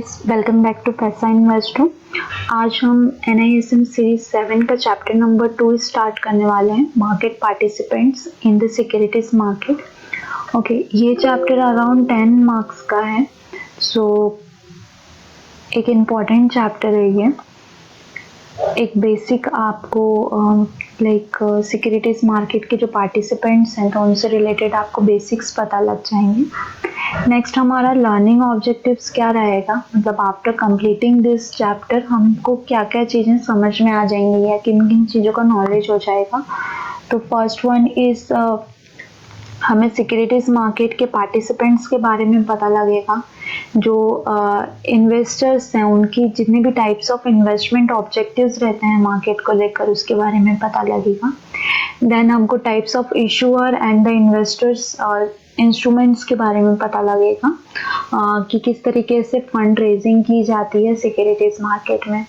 Guys, welcome back to पैसा investor. आज हम NISM सीरीज 7 का चैप्टर नंबर 2 स्टार्ट करने वाले हैं, market participants in the securities market. Okay, ये चैप्टर अराउंड 10 मार्क्स का है, सो एक इम्पॉर्टेंट चैप्टर है ये। एक बेसिक आपको सिक्योरिटीज मार्केट के जो पार्टिसिपेंट्स हैं तो उनसे रिलेटेड आपको बेसिक्स पता लग जाएंगे। नेक्स्ट हमारा लर्निंग ऑब्जेक्टिव्स क्या रहेगा, मतलब आफ्टर कंप्लीटिंग दिस चैप्टर हमको क्या क्या चीज़ें समझ में आ जाएंगी या किन किन चीज़ों का नॉलेज हो जाएगा। तो फर्स्ट वन इज हमें सिक्योरिटीज मार्केट के पार्टिसिपेंट्स के बारे में पता लगेगा। जो इन्वेस्टर्स हैं उनकी जितने भी टाइप्स ऑफ इन्वेस्टमेंट ऑब्जेक्टिव्स रहते हैं मार्केट को लेकर उसके बारे में पता लगेगा। देन हमको types of issuer and the investors instruments के बारे में पता लगेगा कि किस तरीके से फंड रेजिंग की जाती है सिक्योरिटीज मार्केट में।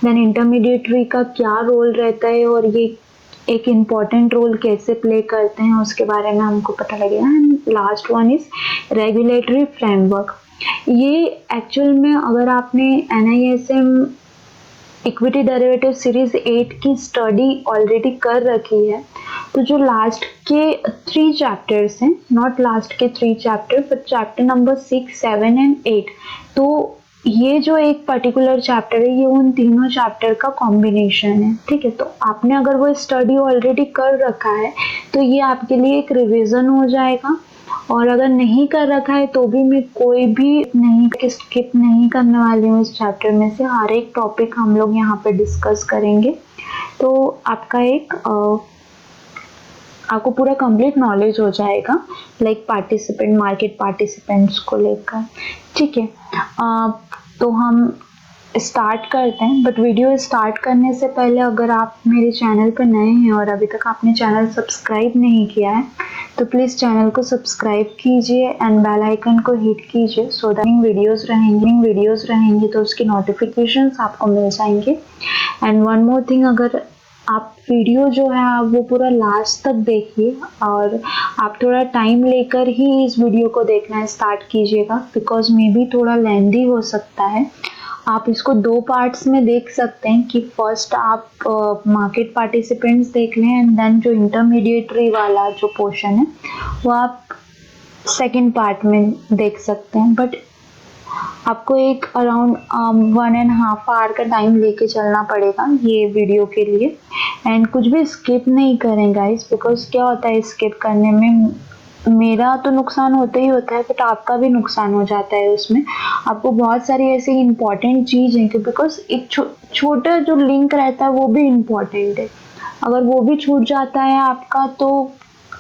देन इंटरमीडिएटरी का क्या रोल रहता है और ये एक इम्पॉर्टेंट रोल कैसे प्ले करते हैं उसके बारे में हमको पता लगेगा। And last one is regulatory framework. ये एक्चुअल में अगर आपने NISM इक्विटी डेरिवेटिव सीरीज 8 की स्टडी ऑलरेडी कर रखी है तो जो लास्ट के 3 चैप्टर्स हैं, नॉट लास्ट के 3 chapter but chapter number 6, 7 and 8, तो ये जो एक पर्टिकुलर चैप्टर है ये उन तीनों चैप्टर का कॉम्बिनेशन है। ठीक है, तो आपने अगर वो स्टडी ऑलरेडी कर रखा है तो ये आपके लिए एक रिवीजन हो जाएगा, और अगर नहीं कर रखा है तो भी मैं कोई भी नहीं स्किप नहीं करने वाली हूँ। इस चैप्टर में से हर एक टॉपिक हम लोग यहाँ पे डिस्कस करेंगे, तो आपका आपको पूरा कंप्लीट नॉलेज हो जाएगा पार्टिसिपेंट मार्केट पार्टिसिपेंट्स को लेकर। ठीक है, तो हम स्टार्ट करते हैं, बट वीडियो स्टार्ट करने से पहले अगर आप मेरे चैनल पर नए हैं और अभी तक आपने चैनल सब्सक्राइब नहीं किया है तो प्लीज़ चैनल को सब्सक्राइब कीजिए एंड बेल आइकन को हिट कीजिए सो दैट वीडियोस रहेंगी तो उसकी नोटिफिकेशंस आपको मिल जाएंगे। एंड वन मोर थिंग, अगर आप वीडियो जो है आप वो पूरा लास्ट तक देखिए और आप थोड़ा टाइम लेकर ही इस वीडियो को देखना स्टार्ट कीजिएगा बिकॉज मे बी थोड़ा लेंदी हो सकता है। आप इसको 2 पार्ट्स में देख सकते हैं कि फर्स्ट आप मार्केट पार्टिसिपेंट्स देख लें एंड देन जो इंटरमीडिएटरी वाला जो पोर्शन है वो आप सेकंड पार्ट में देख सकते हैं। बट आपको एक अराउंड 1.5 आवर का टाइम लेके चलना पड़ेगा ये वीडियो के लिए। एंड कुछ भी स्किप नहीं करें गाइस, बिकॉज क्या होता है स्किप करने में मेरा तो नुकसान होता ही होता है बट आपका भी नुकसान हो जाता है। उसमें आपको बहुत सारी ऐसी इंपॉर्टेंट चीज़ है कि बिकॉज एक छोटा जो लिंक रहता है वो भी इम्पॉर्टेंट है, अगर वो भी छूट जाता है आपका तो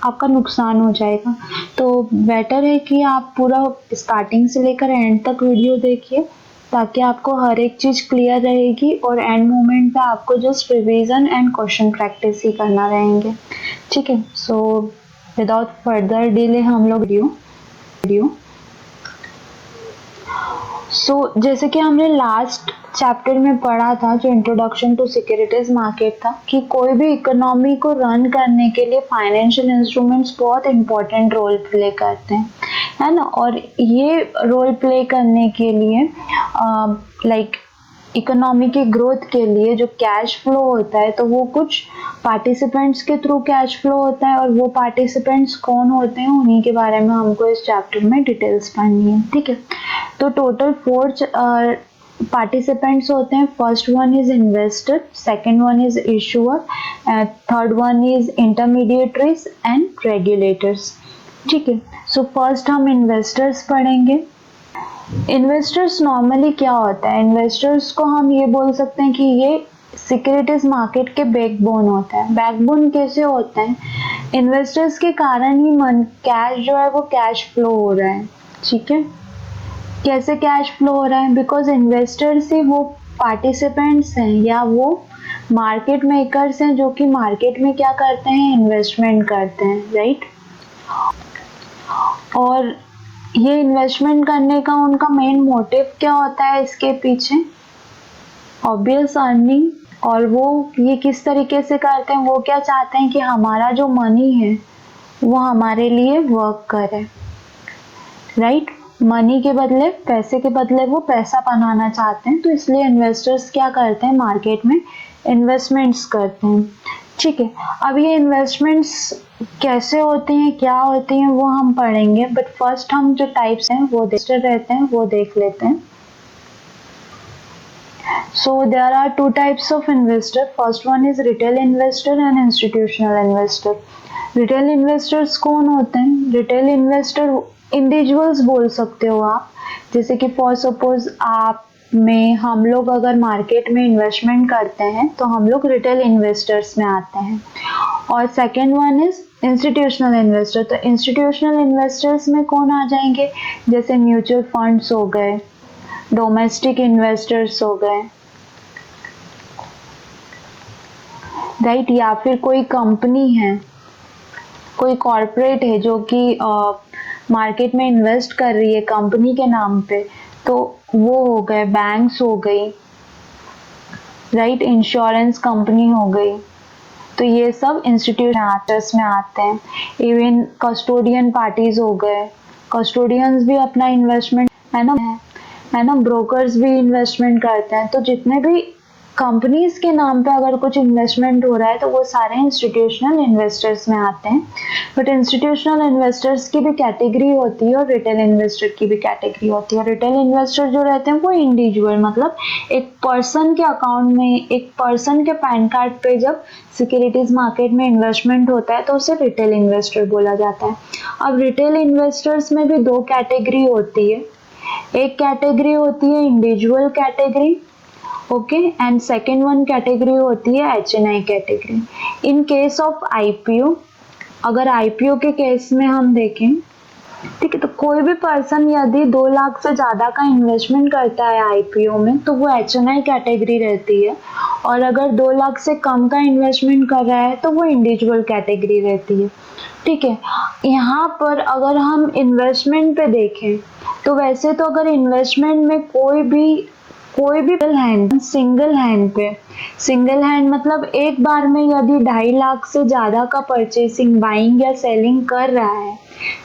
आपका नुकसान हो जाएगा। तो बेटर है कि आप पूरा स्टार्टिंग से लेकर एंड तक वीडियो देखिए ताकि आपको हर एक चीज़ क्लियर रहेगी और एंड मोमेंट पे आपको just revision and question practice ही करना रहेंगे। ठीक है, सो विदाउट फर्दर डिले हम लोग वीडियो जैसे कि हमने लास्ट चैप्टर में पढ़ा था जो इंट्रोडक्शन टू सिक्योरिटीज मार्केट था कि कोई भी इकोनॉमी को रन करने के लिए फाइनेंशियल इंस्ट्रूमेंट्स बहुत इंपॉर्टेंट रोल प्ले करते हैं, है ना। और ये रोल प्ले करने के लिए इकोनॉमी के ग्रोथ के लिए जो कैश फ्लो होता है तो वो कुछ पार्टिसिपेंट्स के थ्रू कैश फ्लो होता है, और वो पार्टिसिपेंट्स कौन होते हैं उन्हीं के बारे में हमको इस चैप्टर में डिटेल्स पढ़नी है। ठीक है, तो टोटल 4 पार्टिसिपेंट्स होते हैं। First one is investor, second one is issuer, third one is intermediaries and regulators. ठीक है, सो फर्स्ट हम इन्वेस्टर्स पढ़ेंगे। इन्वेस्टर्स नॉर्मली क्या होता है, इन्वेस्टर्स को हम ये बोल सकते हैं कि ये सिक्योरिटीज मार्केट के बैकबोन होता है। बैकबोन कैसे होता है, इन्वेस्टर्स के कारण ही कैश जो है वो कैश फ्लो हो रहा है। ठीक है, कैसे कैश फ्लो हो रहा है, बिकॉज इन्वेस्टर्स ही वो पार्टिसिपेंट्स हैं या वो मार्केट मेकर्स हैं जो कि मार्केट में क्या करते हैं, इन्वेस्टमेंट करते हैं, राइट। और ये इन्वेस्टमेंट करने का उनका मेन मोटिव क्या होता है इसके पीछे, ऑब्वियस अर्निंग। और वो ये किस तरीके से करते हैं, वो क्या चाहते हैं कि हमारा जो मनी है वो हमारे लिए वर्क करे, राइट। मनी के बदले, पैसे के बदले वो पैसा बनाना चाहते हैं, तो इसलिए इन्वेस्टर्स क्या करते हैं, मार्केट में इन्वेस्टमेंट्स करते हैं। ठीक है, अब ये इन्वेस्टमेंट्स कैसे होती हैं, क्या होती हैं, वो हम पढ़ेंगे, बट फर्स्ट हम जो टाइप्स हैं वो रहते हैं वो देख लेते हैं। So there are two types of investor. First one is retail investor and institutional investor. Retail investors कौन होते हैं? Retail investor इंडिविजुअल्स बोल सकते हो आप, जैसे कि फॉर सपोज आप में हम लोग अगर मार्केट में इन्वेस्टमेंट करते हैं तो हम लोग रिटेल इन्वेस्टर्स में आते हैं। और second one is institutional investor. तो इंस्टीट्यूशनल इन्वेस्टर्स में कौन आ जाएंगे, जैसे म्यूचुअल फंड्स हो गए, डोमेस्टिक इन्वेस्टर्स हो गए, राइट, या फिर कोई कंपनी है, कोई कॉर्पोरेट है जो कि मार्केट में इन्वेस्ट कर रही है कंपनी के नाम पे, तो वो हो गए, बैंक्स हो गई, राइट, इंश्योरेंस कंपनी हो गई, तो ये सब इंस्टीट्यूशंस में आते हैं। इवन कस्टोडियन पार्टीज हो गए, कस्टोडियंस भी अपना इन्वेस्टमेंट है ना, ब्रोकर्स भी इन्वेस्टमेंट करते हैं। तो जितने भी कंपनीज के नाम पे अगर कुछ इन्वेस्टमेंट हो रहा है तो वो सारे इंस्टीट्यूशनल इन्वेस्टर्स में आते हैं। बट इंस्टीट्यूशनल इन्वेस्टर्स की भी कैटेगरी होती है और रिटेल इन्वेस्टर की भी कैटेगरी होती है। रिटेल इन्वेस्टर जो रहते हैं वो इंडिविजुअल, मतलब एक पर्सन के अकाउंट में, एक पर्सन के पैन कार्ड पे जब सिक्योरिटीज मार्केट में इन्वेस्टमेंट होता है तो उसे रिटेल इन्वेस्टर बोला जाता है। अब रिटेल इन्वेस्टर्स में भी दो कैटेगरी होती है। एक कैटेगरी होती है individual category, okay, and second one category होती है HNI category. In case of IPO, अगर IPO के केस में हम देखें, ठीक है, तो कोई भी पर्सन यदि 2 लाख से ज्यादा का इन्वेस्टमेंट करता है IPO में तो वो HNI कैटेगरी रहती है, और अगर 2 लाख से कम का इन्वेस्टमेंट कर रहा है तो वो इंडिविजुअल कैटेगरी रहती है। ठीक है, यहाँ पर अगर हम इन्वेस्टमेंट पे देखें तो वैसे तो अगर इन्वेस्टमेंट में कोई भी सिंगल हैंड मतलब एक बार में यदि 2.5 लाख से ज्यादा का परचेसिंग, बाइंग या सेलिंग कर रहा है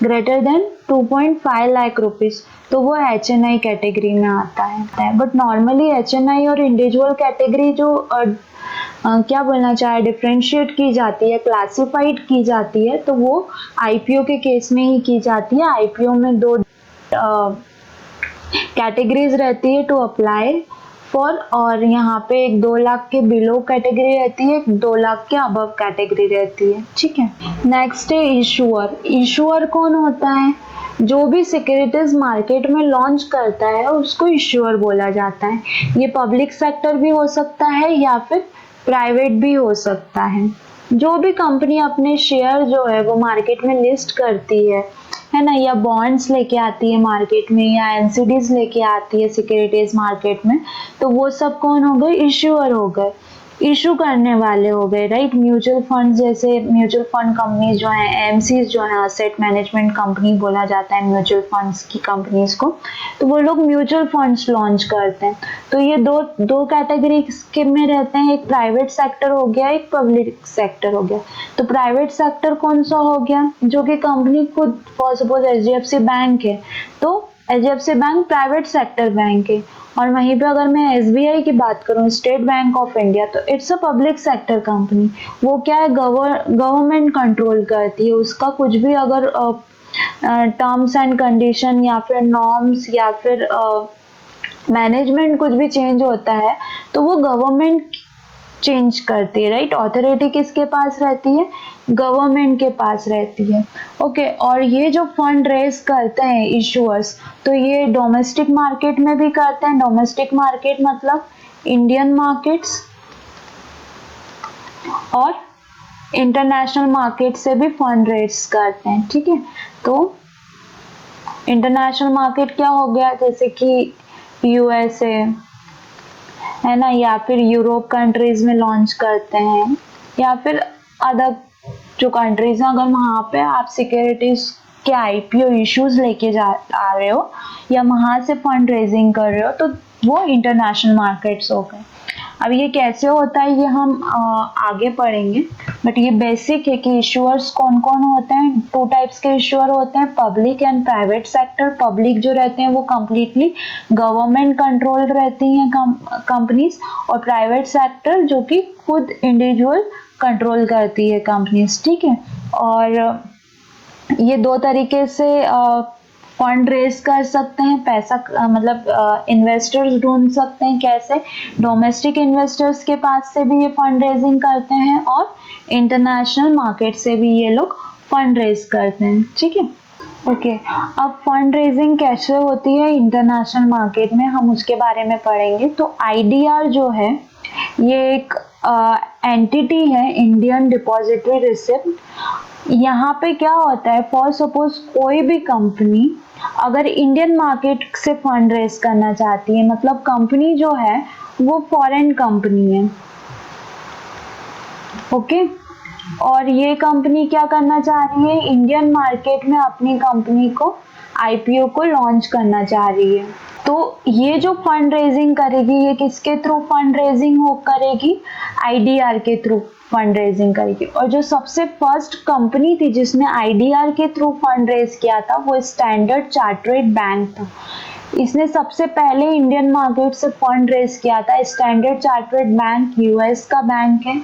ग्रेटर देन 2.5 लाख रुपीज, तो वो HNI कैटेगरी में आता है। बट नॉर्मली HNI और इंडिविजुअल कैटेगरी जो क्या बोलना चाहे, डिफरेंशिएट की जाती है, क्लासिफाइड की जाती है, तो वो IPO के केस में ही की जाती है। IPO में दो कैटेगरीज रहती है टू अप्लाई फॉर, और यहाँ पे एक 2 लाख के बिलो कैटेगरी रहती है, एक 2 लाख के अबव कैटेगरी रहती है। ठीक है, नेक्स्ट है इशूअर। इशूअर कौन होता है, जो भी सिक्योरिटीज मार्केट में लॉन्च करता है उसको इशूअर बोला जाता है। ये पब्लिक सेक्टर भी हो सकता है या फिर प्राइवेट भी हो सकता है। जो भी कंपनी अपने शेयर जो है वो मार्केट में लिस्ट करती है ना, या बॉन्ड्स लेके आती है मार्केट में, या NCDs लेके आती है सिक्योरिटीज मार्केट में, तो वो सब कौन हो गए, इश्यूअर हो गए, इशू करने वाले हो गए, राइट। म्यूचुअल फंड, जैसे म्यूचुअल फंड कंपनीज जो हैं, AMCs जो है, असेट मैनेजमेंट कंपनी बोला जाता है म्यूचुअल फंड्स की कंपनीज को, तो वो लोग म्यूचुअल फंड्स लॉन्च करते हैं। तो ये दो कैटेगरी के में रहते हैं, एक प्राइवेट सेक्टर हो गया, एक पब्लिक सेक्टर हो गया। तो प्राइवेट सेक्टर कौन सा हो गया, जो कि कंपनी खुद, फॉर सपोज HDFC बैंक है, तो HDFC bank private sector bank है। और वहीं पे अगर मैं SBI की बात करूं, स्टेट बैंक ऑफ इंडिया, तो it's a public sector company. वो क्या है, गवर्नमेंट कंट्रोल करती है, उसका कुछ भी अगर टर्म्स एंड कंडीशन या फिर नॉर्म्स या फिर मैनेजमेंट कुछ भी चेंज होता है तो वो गवर्नमेंट चेंज करती है, राइट। ऑथोरिटी किसके पास रहती है, गवर्नमेंट के पास रहती है। ओके, और ये जो फंड रेज करते हैं इशूअर्स, तो ये डोमेस्टिक मार्केट में भी करते हैं। डोमेस्टिक मार्केट मतलब इंडियन मार्केट्स, और इंटरनेशनल मार्केट से भी फंड रेज करते हैं। ठीक है, तो इंटरनेशनल मार्केट क्या हो गया, जैसे कि USA है ना, या फिर यूरोप कंट्रीज में लॉन्च करते हैं, या फिर अदर जो कंट्रीज हैं, अगर वहां पे आप सिक्योरिटीज के IPO इश्यूज लेके आ रहे हो या वहां से फंड रेजिंग कर रहे हो, तो वो इंटरनेशनल मार्केट्स हो गए। अब ये कैसे होता है ये हम आगे पढ़ेंगे, बट ये बेसिक है कि इश्यूअर्स कौन कौन होते हैं। टू टाइप्स के इश्यूअर होते हैं, public and private sector. Public जो रहते हैं वो कम्प्लीटली गवर्नमेंट कंट्रोल रहती हैं कंपनीज, और प्राइवेट सेक्टर जो कि खुद इंडिविजुअल कंट्रोल करती है कंपनीज, ठीक है। और ये दो तरीके से फंड रेज कर सकते हैं, पैसा मतलब इन्वेस्टर्स ढूंढ सकते हैं। कैसे? डोमेस्टिक इन्वेस्टर्स के पास से भी ये फंड रेजिंग करते हैं और इंटरनेशनल मार्केट से भी ये लोग फंड रेज करते हैं, ठीक है। ओके, अब फंड रेजिंग कैसे होती है इंटरनेशनल मार्केट में, हम उसके बारे में पढ़ेंगे। तो आईडीआर जो है ये एक एंटिटी है, इंडियन डिपॉजिटरी रिसिप्ट। यहाँ पे क्या होता है, फॉर सपोज कोई भी कंपनी अगर इंडियन मार्केट से फंड रेज करना चाहती है, मतलब कंपनी जो है वो फॉरेन कंपनी है, ओके, और ये कंपनी क्या करना चाह रही है, इंडियन मार्केट में अपनी कंपनी को आईपीओ को लॉन्च करना चाह रही है। तो ये जो फंड रेजिंग करेगी ये किसके थ्रू फंड रेजिंग हो करेगी, आईडीआर के थ्रू फंड रेजिंग करेगी। और जो सबसे फर्स्ट कंपनी थी जिसने आईडीआर के थ्रू फंड रेज किया था वो स्टैंडर्ड चार्टर्ड बैंक था। इसने सबसे पहले इंडियन मार्केट से फंड रेज किया था। स्टैंडर्ड चार्टर्ड बैंक यूएस का बैंक है,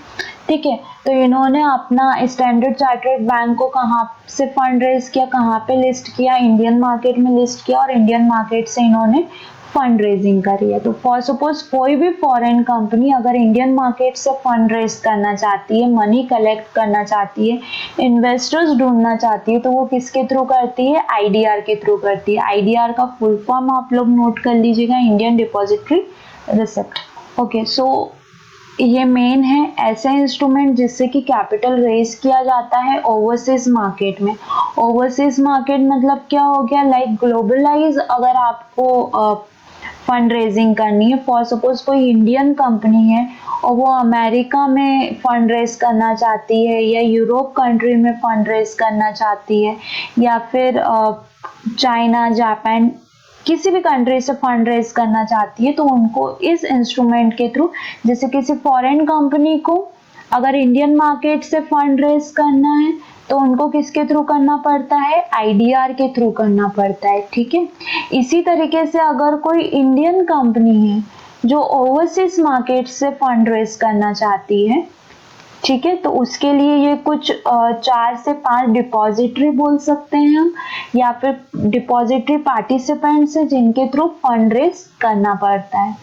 ठीक है। तो इन्होंने अपना स्टैंडर्ड चार्टर्ड बैंक को कहाँ से फंड रेज किया, कहाँ पे लिस्ट किया, इंडियन मार्केट में लिस्ट किया, और इंडियन मार्केट से इन्होंने फंड रेजिंग करी है। तो फॉर सपोज कोई भी फॉरेन कंपनी अगर इंडियन मार्केट से फंड रेज करना चाहती है, मनी कलेक्ट करना चाहती है, इन्वेस्टर्स ढूंढना चाहती है, तो वो किसके थ्रू करती है, आईडीआर के थ्रू करती है। आईडीआर का फुल फॉर्म आप लोग नोट कर लीजिएगा, इंडियन डिपॉजिटरी रिसिप्ट। ओके, सो ये मेन है ऐसे इंस्ट्रूमेंट जिससे कि कैपिटल रेज किया जाता है ओवरसीज मार्केट में। ओवरसीज मार्केट मतलब क्या हो गया, लाइक ग्लोबलाइज अगर आपको फंड रेजिंग करनी है, फॉर सपोज कोई इंडियन कंपनी है और वो अमेरिका में फंड रेज करना चाहती है, या यूरोप कंट्री में फंड रेज करना चाहती है, या फिर चाइना, जापान, किसी भी कंट्री से फंड रेज करना चाहती है, तो उनको इस इंस्ट्रूमेंट के थ्रू, जैसे किसी फॉरेन कंपनी को अगर इंडियन मार्केट से फंड रेज करना है तो उनको किसके थ्रू करना पड़ता है, आईडीआर के थ्रू करना पड़ता है, ठीक है। इसी तरीके से अगर कोई इंडियन कंपनी है जो ओवरसीज मार्केट से फंड रेज करना चाहती है, ठीक है, तो उसके लिए ये कुछ 4 से 5 डिपॉजिटरी बोल सकते हैं हम, या फिर डिपॉजिटरी पार्टिसिपेंट्स है जिनके थ्रू फंड रेज करना पड़ता है,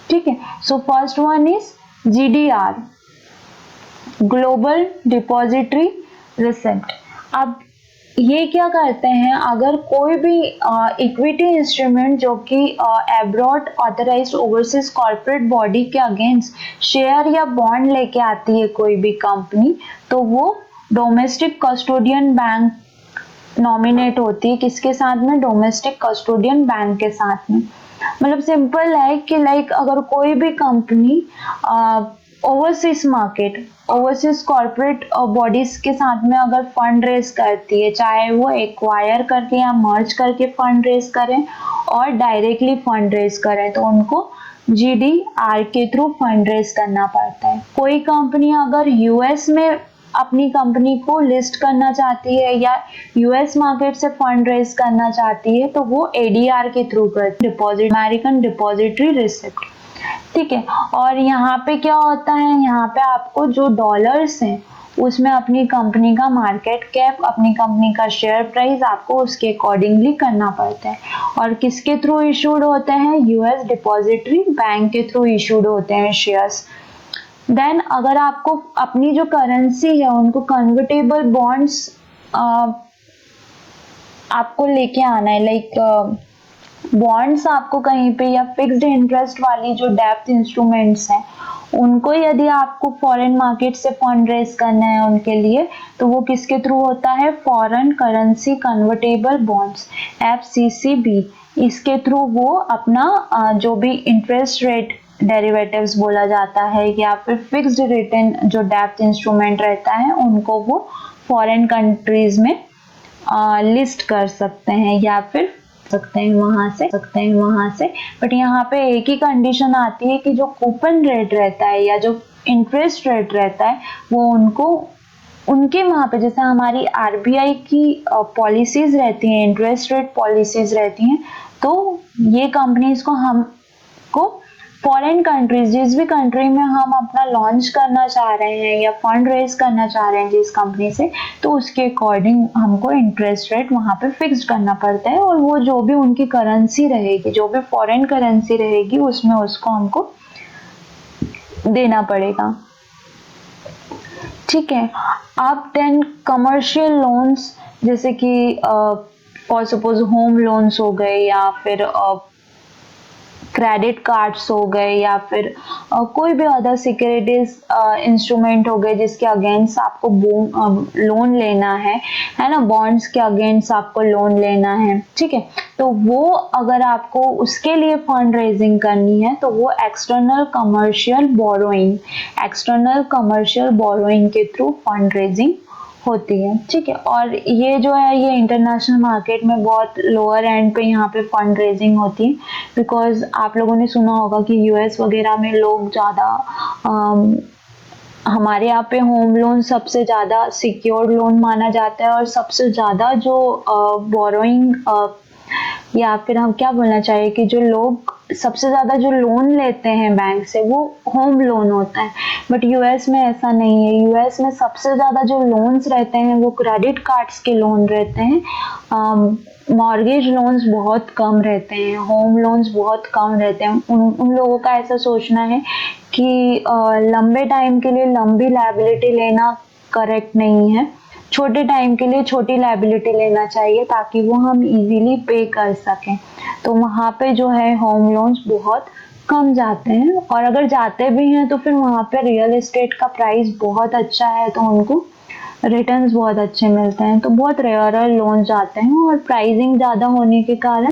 ठीक है। So first one is GDR, global depository receipt. अब ये क्या करते हैं, अगर कोई भी इक्विटी इंस्ट्रूमेंट जो कि abroad authorised overseas corporate body के अगेंस्ट शेयर या बॉन्ड लेके आती है कोई भी कंपनी, तो वो डोमेस्टिक कस्टोडियन बैंक नॉमिनेट होती है। किसके साथ में, डोमेस्टिक कस्टोडियन बैंक के साथ में। मतलब सिंपल है कि लाइक अगर कोई भी company overseas market, overseas corporate bodies के साथ में अगर फंड रेज करती है, चाहे वो एक्वायर करके या मर्ज करके फंड रेज करें और डायरेक्टली फंड रेज करें, तो उनको जीडीआर के थ्रू फंड रेज करना पड़ता है। कोई कंपनी अगर यूएस में अपनी कंपनी को लिस्ट करना चाहती है या यूएस मार्केट से फंड रेज करना चाहती है, तो वो एडीआर के थ्रू करती है, डिपॉजिट अमेरिकन डिपॉजिटरी रिसिप्ट, ठीक है। और यहाँ पे क्या होता है, यहाँ पे आपको जो डॉलर्स हैं उसमें अपनी कंपनी का मार्केट कैप, अपनी कंपनी का शेयर प्राइस आपको उसके अकॉर्डिंगली करना पड़ता है। और किसके थ्रू इशूड होते हैं, यूएस डिपॉजिटरी बैंक के थ्रू इशूड होते हैं शेयर्स। देन अगर आपको अपनी जो करेंसी है उनको कन्वर्टेबल बॉन्ड्स आपको लेके आना है, लाइक बॉन्ड्स आपको कहीं पे, या फिक्स्ड इंटरेस्ट वाली जो डेब्ट इंस्ट्रूमेंट्स हैं उनको यदि आपको फॉरेन मार्केट से फंड रेज करना है उनके लिए, तो वो किसके थ्रू होता है, फॉरेन करेंसी कन्वर्टेबल बॉन्ड्स, एफसीसीबी। इसके थ्रू वो अपना जो भी इंटरेस्ट रेट डेरिवेटिव्स बोला जाता है या फिर फिक्स्ड रिटर्न जो डेब्ट इंस्ट्रूमेंट रहता है उनको वो फॉरेन कंट्रीज में लिस्ट कर सकते हैं या फिर सकते हैं वहां से। बट यहाँ पे एक ही कंडीशन आती है कि जो कूपन रेट रहता है या जो इंटरेस्ट रेट रहता है वो उनको उनके वहां पे, जैसे हमारी आरबीआई की पॉलिसीज रहती हैं, इंटरेस्ट रेट पॉलिसीज रहती हैं, तो ये कंपनीज को हमको फॉरेन कंट्रीज, जिस भी कंट्री में हम अपना लॉन्च करना चाह रहे हैं या फंड रेज करना चाह रहे हैं जिस कंपनी से, तो उसके अकॉर्डिंग हमको इंटरेस्ट रेट वहां पे फिक्स करना पड़ता है, और वो जो भी उनकी करेंसी रहेगी, जो भी फॉरेन करेंसी रहेगी, उसमें उसको हमको देना पड़ेगा। ठीक है। अब देन कमर्शियल लोन्स, जैसे कि फॉर सपोज होम लोन्स हो गए, या फिर क्रेडिट कार्ड्स हो गए, या फिर कोई भी अदर सिक्योरिटीज इंस्ट्रूमेंट हो गए जिसके अगेंस्ट आपको लोन लेना है ना, बॉन्ड्स के अगेंस्ट आपको लोन लेना है। ठीक है, तो वो अगर आपको उसके लिए फंड रेजिंग करनी है तो वो एक्सटर्नल कमर्शियल बोरोइंग के थ्रू फंड रेजिंग होती है। ठीक है, और ये जो है ये इंटरनेशनल मार्केट में बहुत लोअर एंड पे यहाँ पे फंड रेजिंग होती है, बिकॉज आप लोगों ने सुना होगा कि यूएस वगैरह में लोग ज़्यादा, हमारे यहाँ पे होम लोन सबसे ज़्यादा सिक्योर्ड लोन माना जाता है, और सबसे ज़्यादा जो बोरोइंग, या फिर हम क्या बोलना चाहिए कि जो लोग सबसे ज्यादा जो लोन लेते हैं बैंक से वो होम लोन होता है। बट यूएस में ऐसा नहीं है। यूएस में सबसे ज्यादा जो लोन्स रहते हैं वो क्रेडिट कार्ड्स के लोन रहते हैं, मॉर्गेज लोन्स बहुत कम रहते हैं, होम लोन्स बहुत कम रहते हैं। उन लोगों का ऐसा सोचना है कि लंबे टाइम के लिए लंबी लायबिलिटी लेना करेक्ट नहीं है, छोटे टाइम के लिए छोटी लायबिलिटी लेना चाहिए ताकि वो हम इजीली पे कर सकें। तो वहाँ पे जो है होम लोन्स बहुत कम जाते हैं, और अगर जाते भी हैं तो फिर वहाँ पे रियल एस्टेट का प्राइस बहुत अच्छा है तो उनको रिटर्न्स बहुत अच्छे मिलते हैं, तो बहुत रेयर लोन जाते हैं। और प्राइसिंग ज्यादा होने के कारण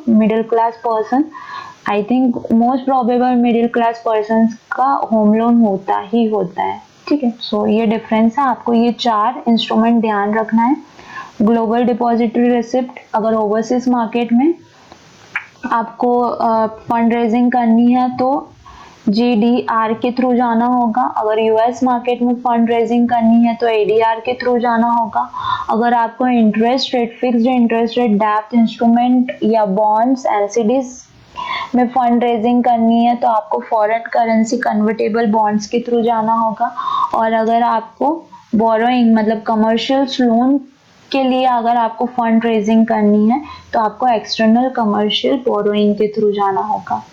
middle class person, I think most probable middle class person का होम लोन होता ही होता है। ठीक है, सो ये डिफरेंस है, आपको ये 4 इंस्ट्रूमेंट ध्यान रखना है। ग्लोबल डिपॉजिटरी रिसिप्ट, अगर ओवरसीज मार्केट में आपको फंड रेजिंग करनी है तो जीडीआर के थ्रू जाना होगा। अगर यूएस मार्केट में फंड रेजिंग करनी है तो एडीआर के थ्रू जाना होगा। अगर आपको interest rate, fixed interest rate, डेब्ट इंस्ट्रूमेंट या बॉन्ड्स, एलसीडीज में फंड रेजिंग करनी है तो आपको फॉरेन करेंसी कन्वर्टेबल बॉन्ड्स के थ्रू जाना होगा। और अगर आपको बोरोइंग मतलब कमर्शियल लोन के लिए अगर आपको फंड रेजिंग करनी है तो आपको एक्सटर्नल कमर्शियल बोरोइंग के थ्रू जाना होगा।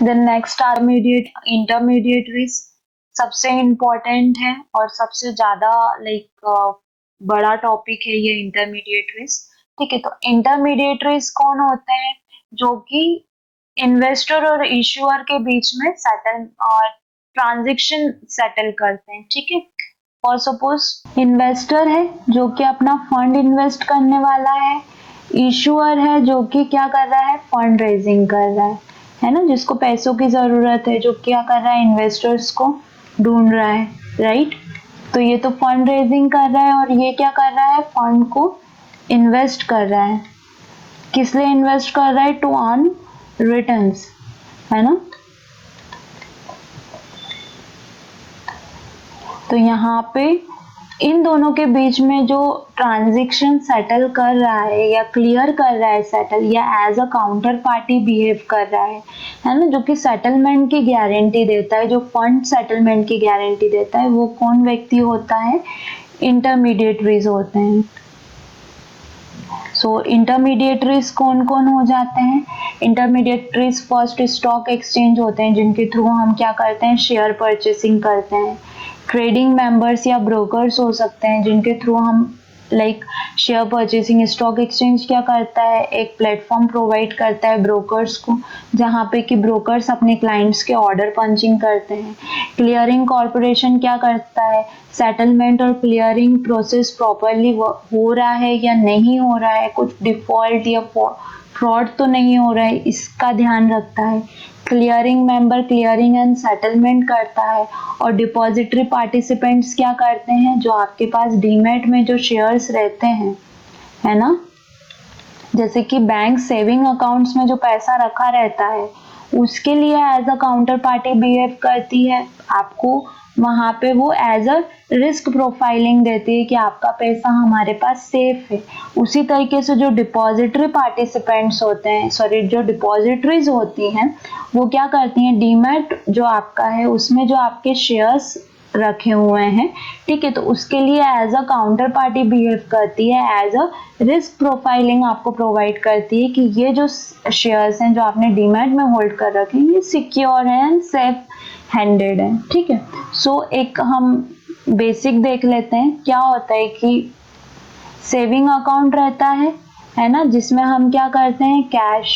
देन नेक्स्ट इंटरमीडिएट रिस्क सबसे इम्पोर्टेंट है और सबसे ज्यादा बड़ा टॉपिक है ये इंटरमीडिएट रिस्क। ठीक है, तो इंटरमीडिएट रिस्क कौन होते हैं? जो कि इन्वेस्टर और इश्यूअर के बीच में ट्रांजेक्शन सेटल करते हैं। ठीक है, और सपोज इन्वेस्टर है जो कि अपना फंड इन्वेस्ट करने वाला है, इश्यूअर है जो कि क्या कर रहा है, फंड रेजिंग कर रहा है ना, जिसको पैसों की जरूरत है, जो क्या कर रहा है, इन्वेस्टर्स को ढूंढ रहा है, राइट। तो ये तो फंड रेजिंग कर रहा है और ये क्या कर रहा है, फंड को इन्वेस्ट कर रहा है। किस लिए इन्वेस्ट कर रहा है? टू अर्न रिटर्न्स, है ना। तो यहाँ पे इन दोनों के बीच में जो ट्रांजैक्शन सेटल कर रहा है या क्लियर कर रहा है सेटल, या as a counter party behave कर रहा है ना, जो कि सेटलमेंट की गारंटी देता है, जो फंड सेटलमेंट की गारंटी देता है, वो कौन व्यक्ति होता है? इंटरमीडिएटरीज होते हैं। सो इंटरमीडिएटरीज कौन कौन हो जाते हैं? इंटरमीडिएटरीज फर्स्ट स्टॉक एक्सचेंज होते हैं जिनके थ्रू हम क्या करते हैं, शेयर परचेसिंग करते हैं। ट्रेडिंग मेंबर्स या ब्रोकर्स हो सकते हैं जिनके थ्रू हम शेयर परचेसिंग। स्टॉक एक्सचेंज क्या करता है, एक प्लेटफॉर्म प्रोवाइड करता है ब्रोकर्स को, जहाँ पे कि ब्रोकर्स अपने क्लाइंट्स के ऑर्डर पंचिंग करते हैं। क्लियरिंग कॉर्पोरेशन क्या करता है, सेटलमेंट और क्लियरिंग प्रोसेस प्रॉपरली हो रहा है या नहीं हो रहा है, कुछ डिफॉल्ट या फ्रॉड तो नहीं हो रहा है, इसका ध्यान रखता है। Clearing member clearing and settlement करता है। और डिपॉजिटरी पार्टिसिपेंट्स क्या करते हैं, जो आपके पास डीमैट में जो शेयर्स रहते हैं, है ना, जैसे कि बैंक सेविंग अकाउंट्स में जो पैसा रखा रहता है उसके लिए as a counter party behave करती है। आपको वहां पे वो एज अ रिस्क प्रोफाइलिंग देती है कि आपका पैसा हमारे पास सेफ है। उसी तरीके से जो डिपॉजिटरी पार्टिसिपेंट्स होते हैं, सॉरी जो डिपॉजिटरीज होती हैं, वो क्या करती हैं, डीमैट जो आपका है उसमें जो आपके शेयर्स रखे हुए हैं, ठीक है, तो उसके लिए as a counter party behave करती है, एज अ रिस्क प्रोफाइलिंग आपको प्रोवाइड करती है कि ये जो शेयर्स हैं जो आपने डीमैट में होल्ड कर रखे हैं ये सिक्योर है एंड सेफ हैंडेड है, ठीक है। सो एक हम बेसिक देख लेते हैं क्या होता है कि सेविंग अकाउंट रहता है ना, जिसमें हम क्या करते हैं, कैश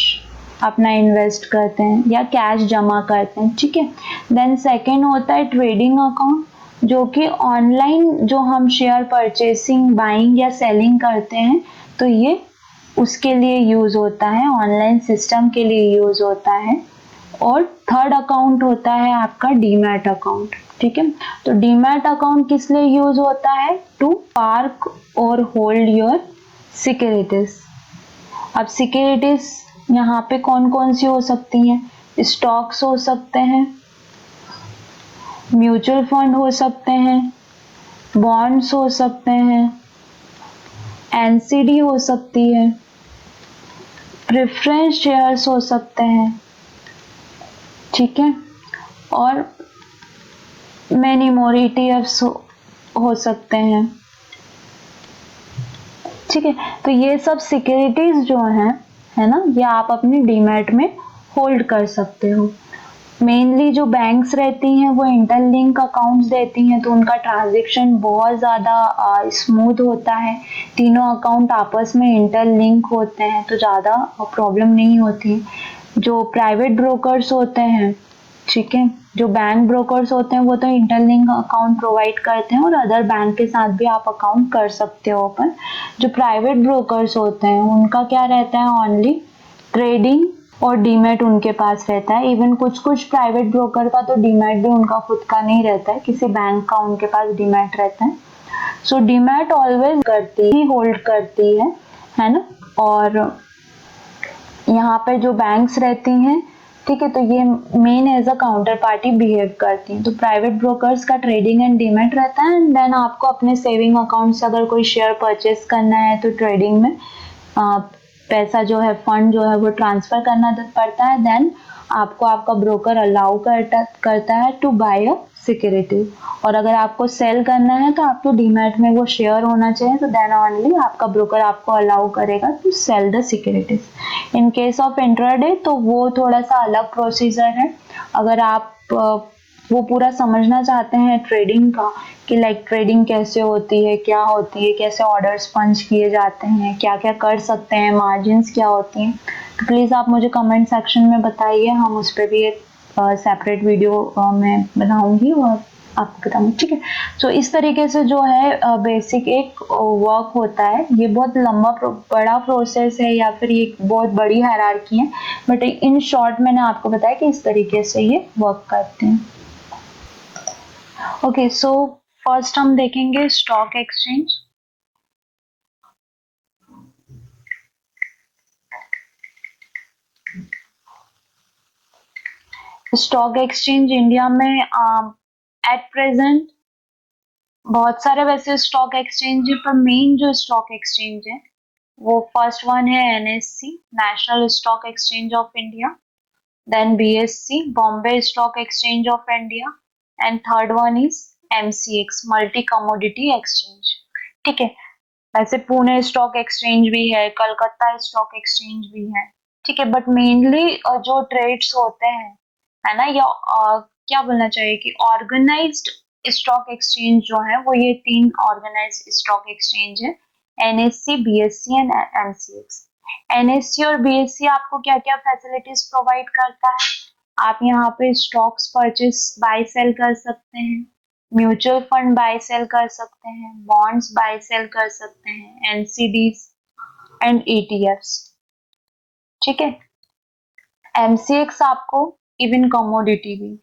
अपना इन्वेस्ट करते हैं या कैश जमा करते हैं, ठीक है। देन सेकंड होता है ट्रेडिंग अकाउंट, जो कि ऑनलाइन जो हम शेयर परचेसिंग बाइंग या सेलिंग करते हैं तो ये उसके लिए यूज होता है, ऑनलाइन सिस्टम के लिए यूज होता है। और थर्ड अकाउंट होता है आपका डीमैट अकाउंट, ठीक है। तो डीमैट अकाउंट किस लिए यूज होता है, टू पार्क और होल्ड योर सिक्योरिटीज। अब सिक्योरिटीज यहाँ पे कौन कौन सी हो सकती हैं, स्टॉक्स हो सकते हैं, म्यूचुअल फंड हो सकते हैं, बॉन्ड्स हो सकते हैं, एनसीडी हो सकती है, प्रेफरेंस शेयर्स हो सकते हैं, ठीक है, और मैनी मोर ईटीएफ्स हो सकते हैं, ठीक है। तो ये सब सिक्योरिटीज जो है ना, ये आप अपने डीमैट में होल्ड कर सकते हो। मेनली जो बैंक्स रहती हैं वो इंटरलिंक अकाउंट्स देती हैं, तो उनका ट्रांजैक्शन बहुत ज़्यादा स्मूथ होता है। तीनों अकाउंट आपस में इंटरलिंक होते हैं तो ज़्यादा प्रॉब्लम नहीं होती। जो प्राइवेट ब्रोकर्स होते हैं, ठीक है, जो बैंक ब्रोकर्स होते हैं वो तो इंटरलिंक अकाउंट प्रोवाइड करते हैं और अदर बैंक के साथ भी आप अकाउंट कर सकते हो ओपन। जो प्राइवेट ब्रोकर्स होते हैं उनका क्या रहता है, ओनली ट्रेडिंग और डीमैट उनके पास रहता है। इवन कुछ कुछ प्राइवेट ब्रोकर का तो डीमैट भी उनका खुद का नहीं रहता है, किसी बैंक का उनके पास डीमैट रहता है। सो डीमैट ऑलवेज करती ही होल्ड करती है ना। और यहाँ पे जो बैंक्स रहती हैं, ठीक है, तो ये main as a counter party behave करती हैं। तो प्राइवेट ब्रोकर्स का ट्रेडिंग एंड डीमैट रहता है, एंड देन आपको अपने सेविंग अकाउंट से अगर कोई शेयर परचेस करना है तो ट्रेडिंग में पैसा जो है, फंड जो है वो ट्रांसफर करना पड़ता है। देन आपको आपका ब्रोकर अलाउ करता है टू बाय अ सिक्योरिटी। और अगर आपको सेल करना है तो आपको डीमैट में वो शेयर होना चाहिए, तो देन ओनली आपका ब्रोकर आपको अलाउ करेगा to sell the securities. In case of intraday तो वो थोड़ा सा अलग प्रोसीजर है। अगर आप वो पूरा समझना चाहते हैं ट्रेडिंग का, कि लाइक ट्रेडिंग कैसे होती है, क्या होती है, कैसे ऑर्डर्स पंच किए जाते हैं, क्या क्या कर सकते हैं, मार्जिन्स क्या होती हैं, तो प्लीज़ आप मुझे कमेंट सेक्शन में बताइए, हम उस पर भी एक सेपरेट वीडियो मैं बनाऊंगी और आपको बताऊंगी, ठीक है। तो इस तरीके से जो है बेसिक एक वर्क होता है। ये बहुत लंबा बड़ा प्रोसेस है या फिर ये बहुत बड़ी हायरार्की है, बट इन शॉर्ट मैंने आपको बताया कि इस तरीके से ये वर्क करते हैं। ओके, सो फर्स्ट हम देखेंगे stock exchange. Stock exchange India में एट प्रेजेंट बहुत सारे वैसे स्टॉक एक्सचेंज है, पर मेन जो स्टॉक एक्सचेंज है वो फर्स्ट वन है NSC, national stock exchange of India. Then BSC, Bombay stock exchange of India. And third one is MCX, multi commodity exchange, ठीक है। वैसे पुणे स्टॉक एक्सचेंज भी है, कलकत्ता स्टॉक एक्सचेंज भी है, ठीक है। बट मेनली जो ट्रेड्स होते हैं, है ना, या क्या बोलना चाहिए कि ऑर्गेनाइज्ड स्टॉक एक्सचेंज जो है वो ये तीन ऑर्गेनाइज्ड स्टॉक एक्सचेंज है, NSC, BSc and MCX. NSC और बीएससी आपको क्या क्या फैसिलिटीज प्रोवाइड करता है, आप यहाँ पे स्टॉक्स परचेस बाय सेल कर सकते हैं, म्यूचुअल फंड बाय सेल कर सकते हैं, बॉन्ड्स बाय सेल कर सकते हैं, एनसीडीज एंड ईटीएफ्स, ठीक है। एमसीएक्स आपको इवन कमोडिटी भी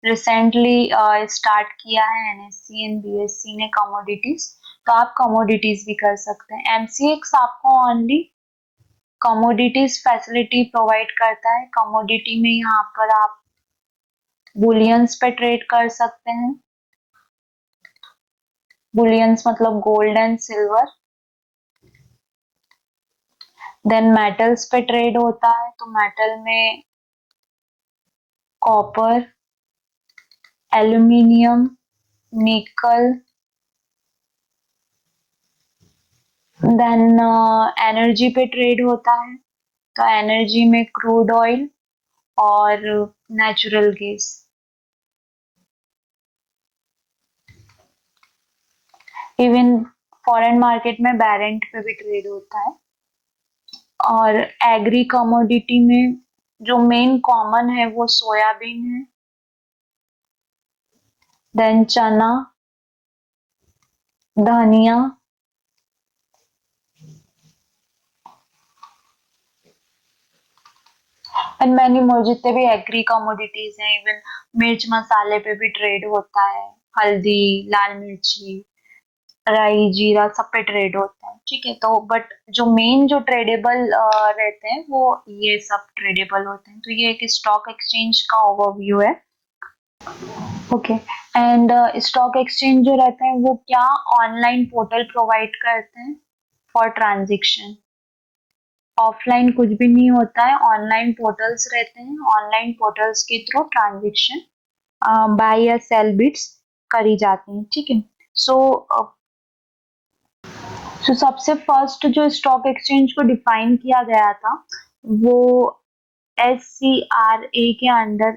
रिसेंटली स्टार्ट किया है, एनएससी एंड बीएससी ने कमोडिटीज, तो आप कमोडिटीज भी कर सकते हैं। एमसीएक्स आपको ओनली कमोडिटीज फैसिलिटी प्रोवाइड करता है। कमोडिटी में यहाँ पर आप बुलियंस पे ट्रेड कर सकते हैं। बुलियंस मतलब gold and silver. Then metals पे ट्रेड होता है, तो मेटल में copper, aluminium, nickel. Then energy पे ट्रेड होता है, तो एनर्जी में क्रूड ऑयल और natural gas. Even foreign market में बैरेंट पे भी ट्रेड होता है। और एग्री कमोडिटी में जो मेन कॉमन है वो सोयाबीन है, देन चना, धनिया, एंड मैनी मोर जितने भी एग्री कमोडिटीज हैं। इवन मिर्च मसाले पे भी ट्रेड होता है, हल्दी, लाल मिर्ची, राई, जीरा, सब पे ट्रेड होता है। ठीक है, तो बट जो मेन जो ट्रेडेबल रहते हैं वो ये सब ट्रेडेबल होते हैं। तो ये एक स्टॉक एक्सचेंज का ओवरव्यू है। ओके, एंड स्टॉक एक्सचेंज जो रहते हैं वो क्या ऑनलाइन पोर्टल प्रोवाइड करते हैं फॉर ट्रांजेक्शन। ऑफलाइन कुछ भी नहीं होता है, ऑनलाइन पोर्टल्स रहते हैं। ऑनलाइन पोर्टल्स के थ्रू ट्रांजेक्शन बाय या सेल बिट्स करी जाती हैं। ठीक है, सो सबसे फर्स्ट जो स्टॉक एक्सचेंज को डिफाइन किया गया था वो SCRA के अंडर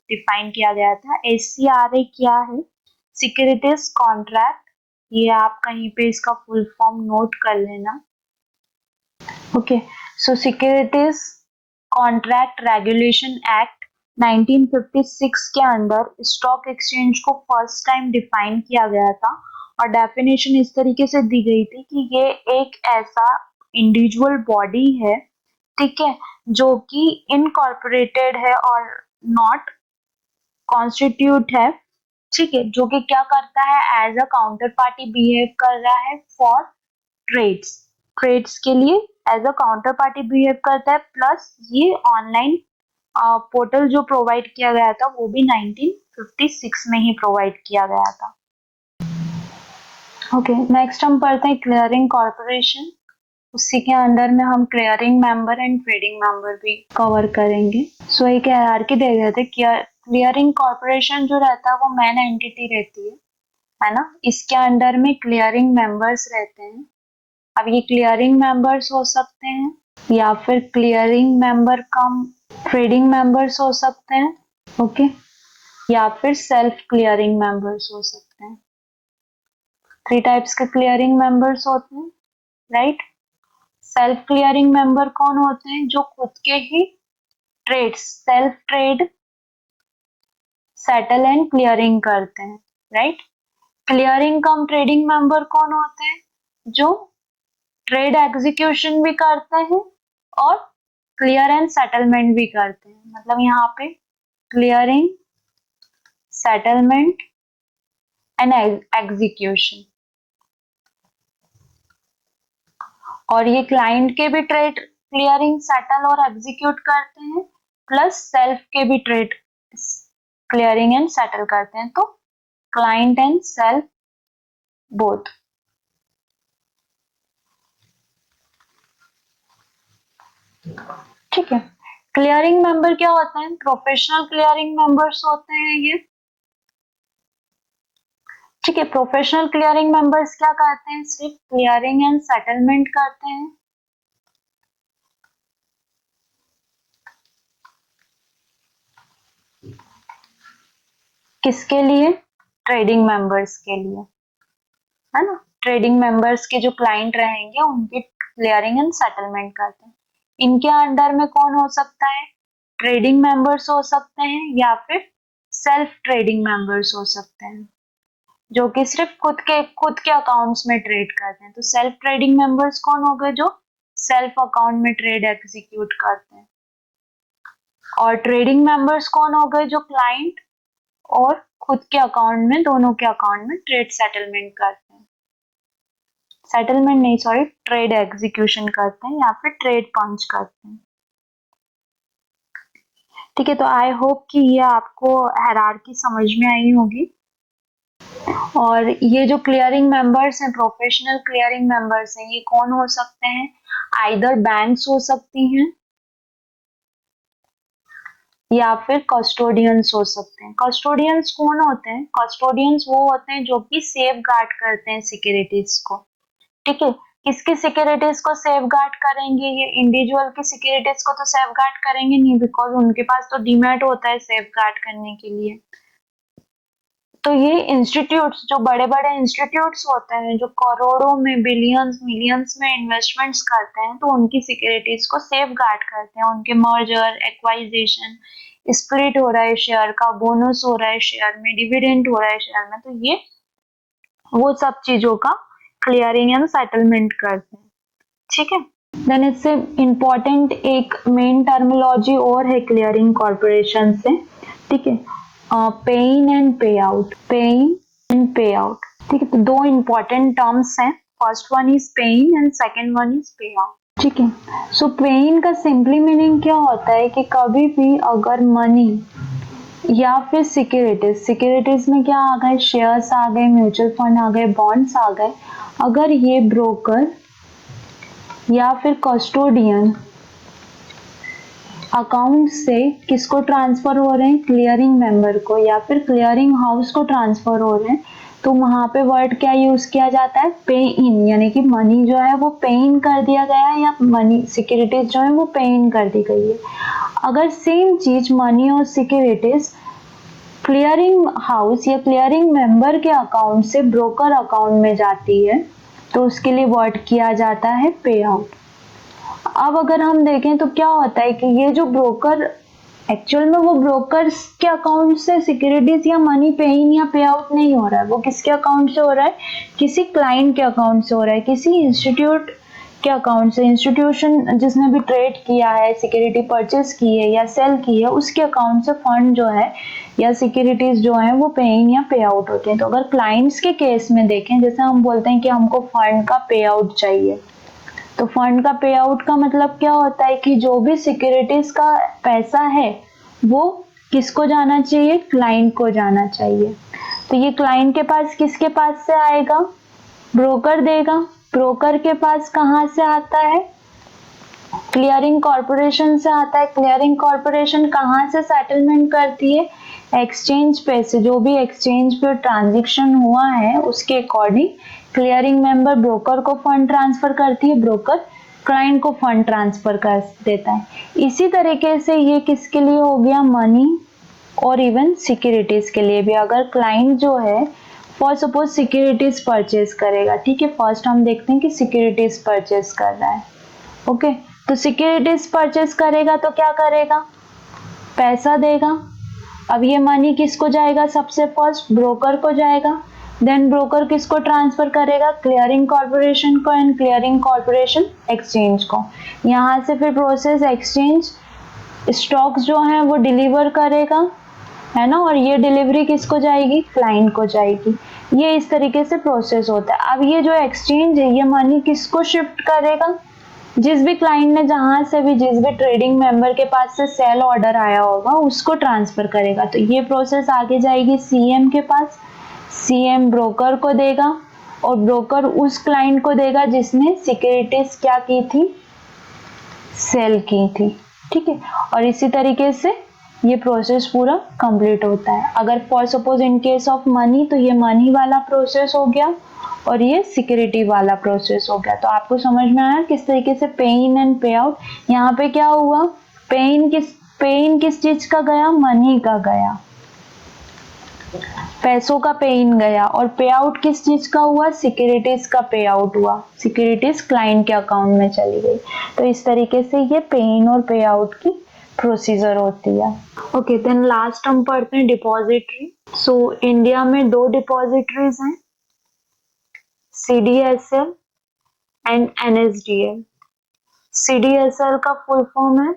डिफाइन किया गया था। SCRA क्या है? Securities contract. ये आप कहीं पे इसका फुल फॉर्म नोट कर लेना। ओके, सो सिक्योरिटीज कॉन्ट्रैक्ट रेगुलेशन एक्ट 1956 के अंदर स्टॉक एक्सचेंज को फर्स्ट टाइम डिफाइन किया गया था। और डेफिनेशन इस तरीके से दी गई थी कि ये एक ऐसा इंडिविजुअल बॉडी है, ठीक है, जो कि इनकॉर्पोरेटेड है और नॉट कॉन्स्टिट्यूट है। ठीक है, जो कि क्या करता है, as a counter party behave कर रहा है फॉर ट्रेड्स। ट्रेड्स के लिए as a counter party behave करता है। प्लस ये ऑनलाइन पोर्टल जो प्रोवाइड किया गया था वो भी 1956 में ही प्रोवाइड किया गया था। ओके, नेक्स्ट हम पढ़ते हैं क्लियरिंग कॉर्पोरेशन। उसी के अंडर में हम clearing member and trading member भी कवर करेंगे। सो एक हायरार्की दे गए थे। क्लियरिंग कॉर्पोरेशन जो रहता है वो मेन एंटिटी रहती है ना। इसके अंडर में क्लियरिंग मेंबर्स रहते हैं। अब ये क्लियरिंग मेंबर्स हो सकते हैं या फिर क्लियरिंग मेंबर कम ट्रेडिंग मेंबर्स हो सकते हैं। ओके, या फिर सेल्फ क्लियरिंग मेंबर्स हो सकते हैं। 3 टाइप्स के क्लियरिंग मेंबर्स होते हैं, राइट। सेल्फ क्लियरिंग मेंबर कौन होते हैं? जो खुद के ही trades self trade settle and clearing करते हैं, right. Clearing cum trading member कौन होते हैं? जो ट्रेड एग्जीक्यूशन भी करते हैं और क्लियर एंड सेटलमेंट भी करते हैं। मतलब यहाँ पे क्लियरिंग, सेटलमेंट एंड एग्जीक्यूशन। और ये क्लाइंट के भी ट्रेड क्लियरिंग, सेटल और एग्जीक्यूट करते हैं, प्लस सेल्फ के भी ट्रेड क्लियरिंग एंड सेटल करते हैं। तो क्लाइंट एंड सेल्फ बोथ। ठीक है, क्लियरिंग मेंबर क्या होता है? प्रोफेशनल क्लियरिंग मेंबर्स होते हैं ये। ठीक है, प्रोफेशनल क्लियरिंग मेंबर्स क्या करते हैं? सिर्फ क्लियरिंग एंड सेटलमेंट करते हैं। किसके लिए? ट्रेडिंग मेंबर्स के लिए, है ना। ट्रेडिंग मेंबर्स के जो क्लाइंट रहेंगे उनके क्लियरिंग एंड सेटलमेंट करते हैं। इनके अंडर में कौन हो सकता है? ट्रेडिंग मेंबर्स हो सकते हैं या फिर सेल्फ ट्रेडिंग मेंबर्स हो सकते हैं, जो कि सिर्फ खुद के अकाउंट्स में ट्रेड करते हैं। तो सेल्फ ट्रेडिंग मेंबर्स कौन हो गए? जो सेल्फ अकाउंट में ट्रेड एग्जीक्यूट करते हैं। और ट्रेडिंग मेंबर्स कौन हो गए, जो क्लाइंट और खुद के अकाउंट में, दोनों के अकाउंट में ट्रेड सेटलमेंट करते हैं, सेटलमेंट नहीं सॉरी, ट्रेड एग्जीक्यूशन करते हैं या फिर ट्रेड पंच करते हैं। ठीक है, तो आई होप कि ये आपको हायरार्की समझ में आई होगी। और ये जो क्लियरिंग मेंबर्स हैं, प्रोफेशनल क्लियरिंग मेंबर्स हैं, ये कौन हो सकते हैं, आइदर बैंक्स हो सकती हैं या फिर कस्टोडियंस हो सकते हैं। कस्टोडियंस कौन होते हैं, कस्टोडियंस वो होते हैं जो कि सेफ गार्ड करते हैं सिक्योरिटीज को। ठीक है, किसकी सिक्योरिटीज को सेफ गार्ड करेंगे, ये इंडिविजुअल की सिक्योरिटीज को तो सेफ गार्ड करेंगे नहीं, बिकॉज उनके पास तो डीमैट होता है सेफ गार्ड करने के लिए। तो ये इंस्टीट्यूट्स, जो बड़े बड़े इंस्टीट्यूट्स होते हैं, जो करोड़ों में, बिलियंस, मिलियंस में इन्वेस्टमेंट्स करते हैं, तो उनकी सिक्योरिटीज को सेफ गार्ड करते हैं। उनके मर्जर, एक्वाइजेशन, स्प्लिट हो रहा है शेयर का, बोनस हो रहा है शेयर में, डिविडेंड हो रहा है शेयर में, तो ये वो सब चीजों का क्लियरिंग एंड सेटलमेंट करते हैं। ठीक है, देन इससे इंपॉर्टेंट एक मेन टर्मिनोलॉजी और है क्लियरिंग कॉर्पोरेशन से। ठीक है, पेइन एंड पे आउट, पेइन एंड पे आउट। ठीक है, तो दो इंपॉर्टेंट टर्म्स हैं, first one is pay-in and second one is पे आउट। ठीक है, सो पेइन का सिंपली मीनिंग क्या होता है कि कभी भी अगर मनी या फिर सिक्योरिटीज, सिक्योरिटीज में क्या आ गए, शेयर्स आ गए, म्यूचुअल फंड आ गए, बॉन्ड्स आ गए, अगर ये ब्रोकर या फिर कस्टोडियन अकाउंट से किसको ट्रांसफर हो रहे हैं, क्लियरिंग मेंबर को या फिर क्लियरिंग हाउस को ट्रांसफर हो रहे हैं, तो वहां पे वर्ड क्या यूज किया जाता है, पे इन, यानी कि मनी जो है वो पे इन कर दिया गया है, या मनी सिक्योरिटीज जो है वो पे इन कर दी गई है। अगर सेम चीज मनी और सिक्योरिटीज क्लियरिंग हाउस या क्लियरिंग मेंबर के अकाउंट से ब्रोकर अकाउंट में जाती है, तो उसके लिए वर्ड किया जाता है पे आउट। अब अगर हम देखें तो क्या होता है कि ये जो ब्रोकर, एक्चुअल में वो ब्रोकर्स के अकाउंट से सिक्योरिटीज या मनी पे इन या पे आउट नहीं हो रहा है, वो किसके अकाउंट से हो रहा है, किसी क्लाइंट के अकाउंट से हो रहा है, किसी इंस्टीट्यूट के अकाउंट से, इंस्टीट्यूशन जिसने भी ट्रेड किया है, सिक्योरिटी परचेस की है या सेल की है, उसके अकाउंट से फंड जो है या सिक्योरिटीज जो है वो पे इन या पे आउट होते हैं। तो अगर क्लाइंट्स के केस में देखें, जैसे हम बोलते हैं कि हमको फंड का पे आउट चाहिए, तो फंड का पे आउट का मतलब क्या होता है कि जो भी सिक्योरिटीज का पैसा है वो किसको जाना चाहिए, क्लाइंट को जाना चाहिए। तो ये क्लाइंट के पास किसके पास से आएगा, ब्रोकर देगा। ब्रोकर के पास कहाँ से आता है, क्लियरिंग कॉर्पोरेशन से आता है। क्लियरिंग कॉर्पोरेशन कहाँ से सेटलमेंट करती है, एक्सचेंज पे से, जो भी एक्सचेंज पे ट्रांजैक्शन हुआ है उसके अकॉर्डिंग क्लियरिंग मेंबर ब्रोकर को फंड ट्रांसफर करती है, ब्रोकर क्लाइंट को फंड ट्रांसफर कर देता है। इसी तरीके से ये किसके लिए हो गया, मनी और इवन सिक्योरिटीज के लिए भी। अगर क्लाइंट जो है फॉर सपोज सिक्योरिटीज परचेज करेगा, ठीक है, फर्स्ट हम देखते हैं कि सिक्योरिटीज परचेज कर रहा है। ओके, तो सिक्योरिटीज परचेज करेगा तो क्या करेगा, पैसा देगा। अब ये मनी किसको जाएगा, सबसे फर्स्ट ब्रोकर को जाएगा, देन ब्रोकर किसको ट्रांसफर करेगा, क्लियरिंग कॉर्पोरेशन को, एंड क्लियरिंग कॉर्पोरेशन एक्सचेंज को। यहाँ से फिर प्रोसेस एक्सचेंज स्टॉक्स जो है वो डिलीवर करेगा, है ना, और ये डिलीवरी किसको जाएगी, क्लाइंट को जाएगी। ये इस तरीके से प्रोसेस होता है। अब ये जो एक्सचेंज है ये मनी किसको शिफ्ट करेगा, जिस भी क्लाइंट ने जहां से भी, जिस भी ट्रेडिंग मेंबर के पास से सेल ऑर्डर आया होगा उसको ट्रांसफर करेगा। तो ये प्रोसेस आगे जाएगी सीएम के पास, सीएम ब्रोकर को देगा और ब्रोकर उस क्लाइंट को देगा जिसने सिक्योरिटीज क्या की थी, सेल की थी। ठीक है, और इसी तरीके से ये प्रोसेस पूरा कंप्लीट होता है। अगर for suppose in case of money, तो ये मनी वाला प्रोसेस हो गया और ये सिक्योरिटी वाला प्रोसेस हो गया। तो आपको समझ में आया किस तरीके से पे इन एंड पे आउट। यहाँ पे क्या हुआ, पे इन किस चीज का गया, मनी का गया, पैसों का पे इन गया, और पे आउट किस चीज का हुआ, सिक्योरिटीज का पे आउट हुआ, सिक्योरिटीज क्लाइंट के अकाउंट में चली गई। तो इस तरीके से ये पे इन और पे आउट की प्रोसीजर होती है। ओके, देन लास्ट हम पढ़ते हैं डिपॉजिटरी। सो इंडिया में दो डिपॉजिटरीज हैं, CDSL एंड NSDL। CDSL का फुल फॉर्म है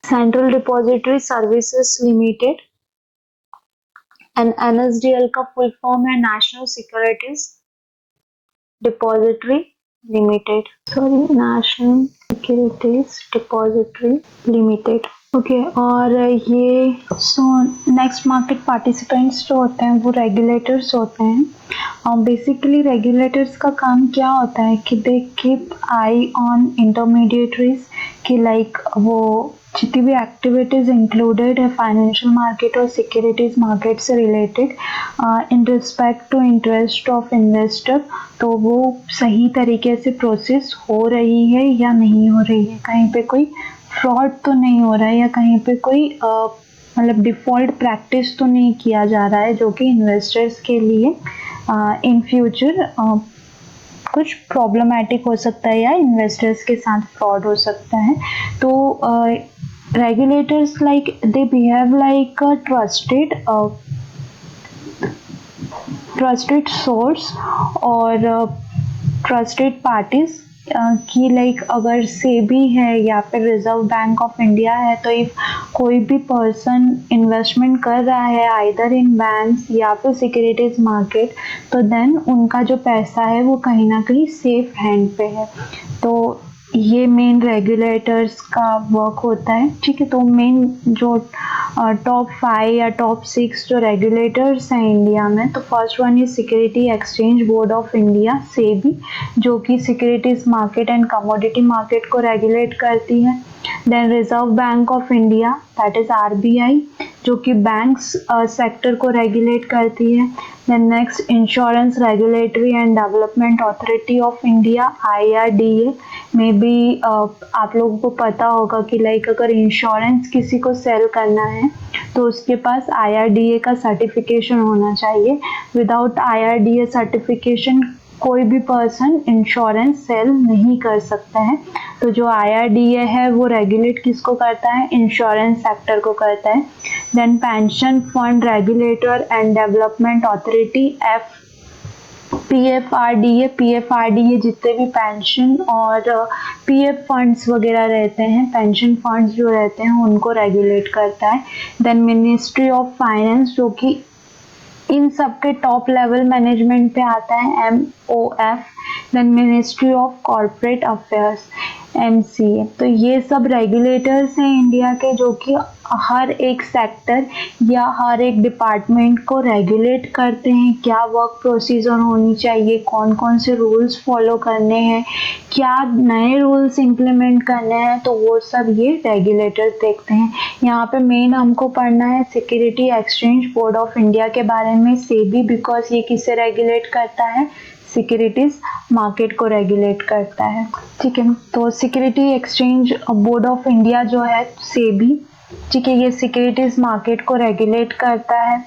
central depository services limited, and NSDL का फुल फॉर्म है national securities depository limited, national securities depository limited. Okay, और ये नेक्स्ट मार्केट पार्टिसिपेंट्स जो होते हैं वो रेगुलेटर्स होते हैं। बेसिकली रेगुलेटर्स का काम क्या होता है कि they keep eye on intermediaries कि लाइक वो जितनी भी एक्टिविटीज इंक्लूडेड है फाइनेंशियल मार्केट और सिक्योरिटीज मार्केट से related in respect to interest of investor, तो वो सही तरीके से प्रोसेस हो रही है या नहीं हो रही है, कहीं पे कोई फ्रॉड तो नहीं हो रहा है या कहीं पे कोई मतलब डिफ़ॉल्ट प्रैक्टिस तो नहीं किया जा रहा है जो कि इन्वेस्टर्स के लिए इन फ्यूचर कुछ प्रॉब्लमैटिक हो सकता है या इन्वेस्टर्स के साथ फ्रॉड हो सकता है। तो regulators like they behave like a trusted source और ट्रस्टेड पार्टीज कि लाइक अगर सेबी है या फिर रिजर्व बैंक ऑफ इंडिया है, तो इफ कोई भी पर्सन इन्वेस्टमेंट कर रहा है आइदर इन बैंक्स या फिर सिक्योरिटीज मार्केट, तो देन उनका जो पैसा है वो कहीं ना कहीं सेफ हैंड पे है। तो ये मेन रेगुलेटर्स का वर्क होता है, ठीक है। तो मेन जो टॉप 5 या टॉप 6 जो रेगुलेटर्स हैं इंडिया में, तो first one is security exchange board of India SEBI, जो कि securities market and commodity market को रेगुलेट करती है। Then reserve bank of India that is RBI, जो कि बैंक्स सेक्टर को रेगुलेट करती है। Then next insurance regulatory and development authority of India IRDA में भी आप लोगों को पता होगा कि लाइक अगर इंश्योरेंस किसी को सेल करना है तो उसके पास IRDA का सर्टिफिकेशन होना चाहिए। विदाउट IRDA सर्टिफिकेशन कोई भी पर्सन इंश्योरेंस सेल नहीं कर सकता है। तो जो IRDA है वो रेगुलेट किसको करता है, इंश्योरेंस सेक्टर को करता है। Then pension fund regulator and development authority PFRDA जितने भी पेंशन और PF फंड्स वगैरह रहते हैं, पेंशन फंड्स जो रहते हैं उनको रेगुलेट करता है। देन मिनिस्ट्री ऑफ फाइनेंस, जो कि इन सब के टॉप लेवल मैनेजमेंट पे आता है, MOF। Then ministry of corporate affairs MCA। तो ये सब रेगुलेटर्स हैं इंडिया के जो कि हर एक सेक्टर या हर एक डिपार्टमेंट को रेगुलेट करते हैं, क्या वर्क प्रोसीजर होनी चाहिए, कौन कौन से रूल्स फॉलो करने हैं, क्या नए रूल्स इम्प्लीमेंट करने हैं, तो वो सब ये रेगुलेटर्स देखते हैं। यहाँ पे मेन हमको पढ़ना है security exchange board of India के बारे में, सेबी, बिकॉज ये किसे रेगुलेट करता है, सिक्योरिटीज मार्केट को रेगुलेट करता है, ठीक है। तो security exchange board of India जो है सेबी, ठीक है, ये सिक्योरिटीज मार्केट को रेगुलेट करता है।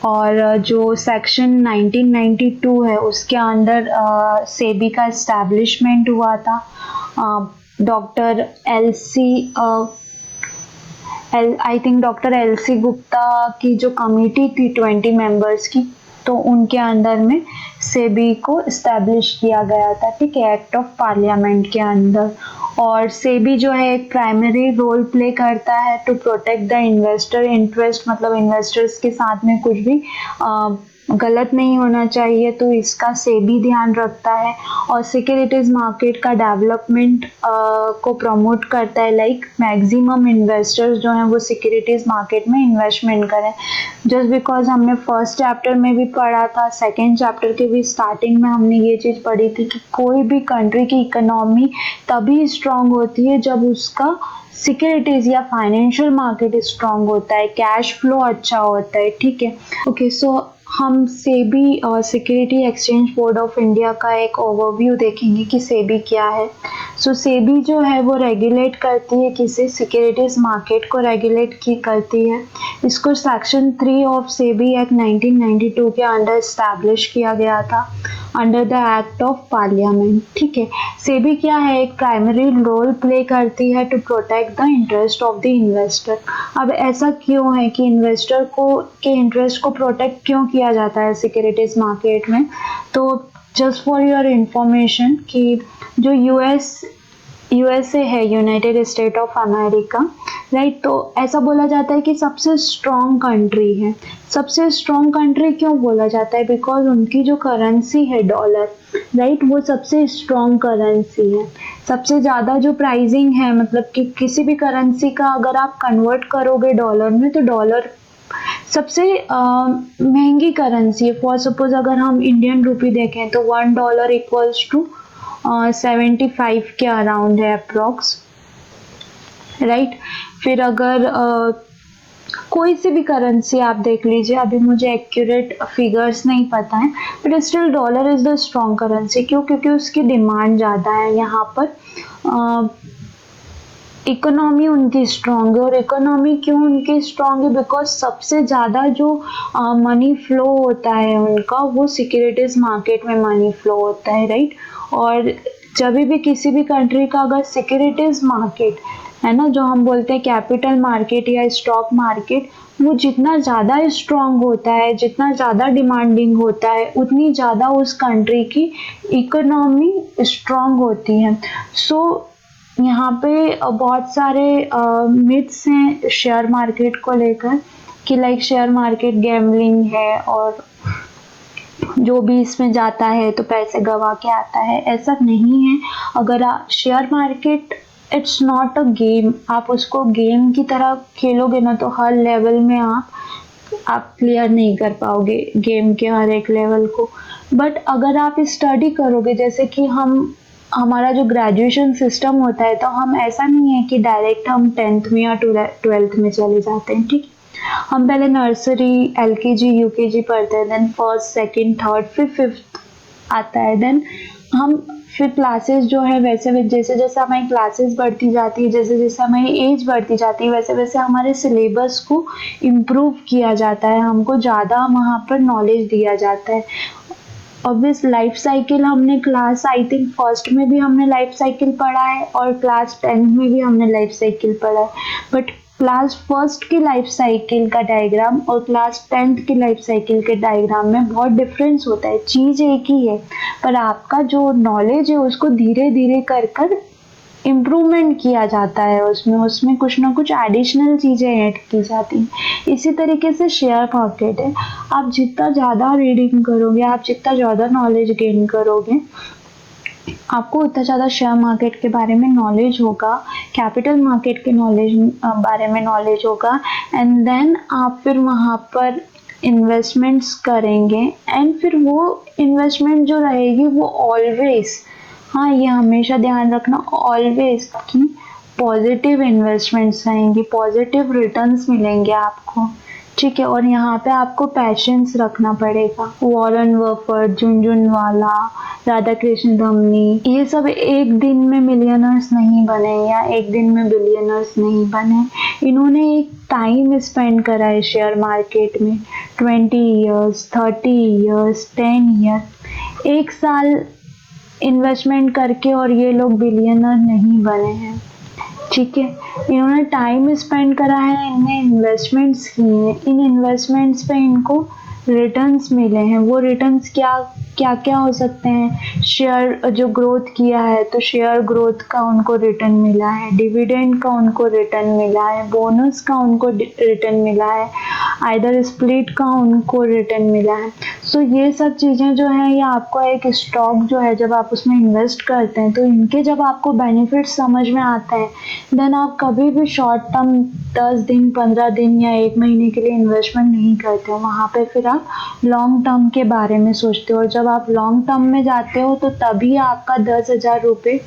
और जो सेक्शन 1992 है उसके अंडर सेबी का एस्टैब्लिशमेंट हुआ था। डॉक्टर LC गुप्ता की जो कमेटी थी 20 मेंबर्स की, तो उनके अंदर में सेबी को एस्टैब्लिश किया गया था, ठीक है, एक्ट ऑफ पार्लियामेंट के अंदर। और सेबी जो है एक प्राइमरी रोल प्ले करता है to protect the investor interest, मतलब इन्वेस्टर्स के साथ में कुछ भी गलत नहीं होना चाहिए, तो इसका सेबी ध्यान रखता है। और सिक्योरिटीज मार्केट का डेवलपमेंट को प्रमोट करता है, लाइक मैक्सिमम इन्वेस्टर्स जो हैं वो सिक्योरिटीज मार्केट में इन्वेस्टमेंट करें। जस्ट बिकॉज हमने फर्स्ट चैप्टर में भी पढ़ा था, सेकेंड चैप्टर के भी स्टार्टिंग में हमने ये चीज़ पढ़ी थी कि कोई भी कंट्री की इकोनॉमी तभी स्ट्रांग होती है जब उसका सिक्योरिटीज या फाइनेंशियल मार्केट स्ट्रांग होता है, कैश फ्लो अच्छा होता है, ठीक है। ओके, सो हम सेबी और security exchange board of India का एक ओवरव्यू देखेंगे कि सेबी क्या है। सो सेबी जो है वो रेगुलेट करती है किसी सिक्योरिटीज मार्केट को रेगुलेट की करती है। इसको सेक्शन 3 ऑफ सेबी एक्ट 1992 के अंडर एस्टैब्लिश किया गया था under the act of parliament, ठीक है। सेबी क्या है, एक प्राइमरी रोल प्ले करती है to protect the interest of the investor. अब ऐसा क्यों है कि इन्वेस्टर को के इंटरेस्ट को प्रोटेक्ट क्यों किया जाता है सिक्योरिटीज मार्केट में? तो जस्ट फॉर योर इंफॉर्मेशन कि जो US यूएसए है, United state of America, right. तो ऐसा बोला जाता है कि सबसे स्ट्रॉन्ग कंट्री है। सबसे स्ट्रॉन्ग कंट्री क्यों बोला जाता है? बिकॉज उनकी जो करेंसी है डॉलर, राइट, वो सबसे स्ट्रॉन्ग करेंसी है। सबसे ज़्यादा जो प्राइसिंग है, मतलब कि किसी भी करेंसी का अगर आप कन्वर्ट करोगे डॉलर में, तो डॉलर सबसे महंगी करेंसी है। फॉर सपोज अगर हम इंडियन रुपी देखें तो $1 इक्वल्स टू 75 के अराउंड है अप्रोक्स, राइट। फिर अगर कोई सी भी करेंसी आप देख लीजिए, अभी मुझे एक्यूरेट फिगर्स नहीं पता है, but still dollar is the strong currency. क्यों? क्योंकि उसकी डिमांड ज़्यादा है यहाँ पर। इकोनॉमी उनकी स्ट्रॉन्ग है। और इकोनॉमी क्यों उनकी स्ट्रॉन्ग है? बिकॉज सबसे ज़्यादा जो मनी फ्लो होता है उनका, वो सिक्योरिटीज मार्केट में मनी फ्लो होता है, राइट। और जब भी किसी भी कंट्री का अगर सिक्योरिटीज मार्केट है ना, जो हम बोलते हैं कैपिटल मार्केट या स्टॉक मार्केट, वो जितना ज़्यादा स्ट्रॉन्ग होता है, जितना ज़्यादा डिमांडिंग होता है, उतनी ज़्यादा उस कंट्री की इकोनॉमी स्ट्रॉन्ग होती है। सो यहाँ पे बहुत सारे मिथ्स हैं शेयर मार्केट को लेकर, कि लाइक शेयर मार्केट गैम्बलिंग है और जो भी इसमें जाता है तो पैसे गवा के आता है। ऐसा नहीं है। अगर आप share market, it's not a game. आप उसको गेम की तरह खेलोगे ना, तो हर लेवल में आप क्लियर नहीं कर पाओगे गेम के हर एक लेवल को। बट अगर आप स्टडी करोगे, जैसे कि हमारा जो ग्रेजुएशन सिस्टम होता है, तो हम ऐसा नहीं है कि डायरेक्ट हम 10th में या 12th में चले जाते हैं, ठीक। हम पहले नर्सरी, एलकेजी, यूकेजी पढ़ते हैं, देन फर्स्ट, सेकंड, थर्ड, फिर फिफ्थ आता है। देन हम फिर क्लासेस जो है, वैसे जैसे जैसे हमारी क्लासेस बढ़ती जाती है, जैसे जैसे हमारी एज बढ़ती जाती है, वैसे वैसे हमारे सिलेबस को इम्प्रूव किया जाता है, हमको ज़्यादा वहाँ पर नॉलेज दिया जाता है। ऑब्वियस लाइफ साइकिल हमने क्लास, आई थिंक फर्स्ट में भी हमने लाइफ साइकिल पढ़ा है और क्लास 10th में भी हमने लाइफ साइकिल पढ़ा है। बट क्लास फर्स्ट की लाइफ साइकिल का डायग्राम और क्लास 10th की लाइफ साइकिल के डायग्राम में बहुत डिफरेंस होता है। चीज़ एक ही है, पर आपका जो नॉलेज है उसको धीरे धीरे कर कर इम्प्रूवमेंट किया जाता है, उसमें कुछ ना कुछ एडिशनल चीज़ें ऐड की जाती हैं। इसी तरीके से शेयर मार्केट है। आप जितना ज़्यादा रीडिंग करोगे, आप जितना ज़्यादा नॉलेज गेन करोगे, आपको उतना ज़्यादा शेयर मार्केट के बारे में नॉलेज होगा, कैपिटल मार्केट के बारे में नॉलेज होगा। एंड देन आप फिर वहाँ पर इन्वेस्टमेंट्स करेंगे, एंड फिर वो इन्वेस्टमेंट जो रहेगी वो ऑलवेज, हाँ ये हमेशा ध्यान रखना, ऑलवेज की पॉजिटिव इन्वेस्टमेंट्स रहेंगी, पॉजिटिव रिटर्न्स मिलेंगे आपको, ठीक है। और यहाँ पे आपको पैशंस रखना पड़ेगा। वॉरेन बफेट, झुनझुनवाला, राधा कृष्ण धमनी, ये सब एक दिन में मिलियनर्स नहीं बने या एक दिन में बिलियनर्स नहीं बने। इन्होंने एक टाइम स्पेंड करा है शेयर मार्केट में, 20 ईयर्स, 30 ईयर्स, 10 ईयर, एक साल इन्वेस्टमेंट करके, और ये लोग बिलियनर नहीं बने हैं, ठीक है। इन्होंने टाइम स्पेंड करा है, इनने इन्वेस्टमेंट्स की हैं, इन इन्वेस्टमेंट्स पे इनको रिटर्न्स मिले हैं। वो रिटर्न्स क्या क्या क्या हो सकते हैं? शेयर जो ग्रोथ किया है, तो शेयर ग्रोथ का उनको रिटर्न मिला है, डिविडेंड का उनको रिटर्न मिला है, बोनस का उनको रिटर्न मिला है, आइदर स्प्लिट का उनको रिटर्न मिला है। सो ये सब चीज़ें जो हैं, ये आपको एक स्टॉक जो है, जब आप उसमें इन्वेस्ट करते हैं, तो इनके जब आपको बेनिफिट समझ में आते हैं, देन आप कभी भी शॉर्ट टर्म 10 दिन, 15 दिन या 1 महीने के लिए इन्वेस्टमेंट नहीं करते हो। वहाँ पे फिर आप लॉन्ग टर्म के बारे में सोचते हो। जब आप लॉन्ग टर्म में जाते हो, तो तभी आपका 10,000 रुपये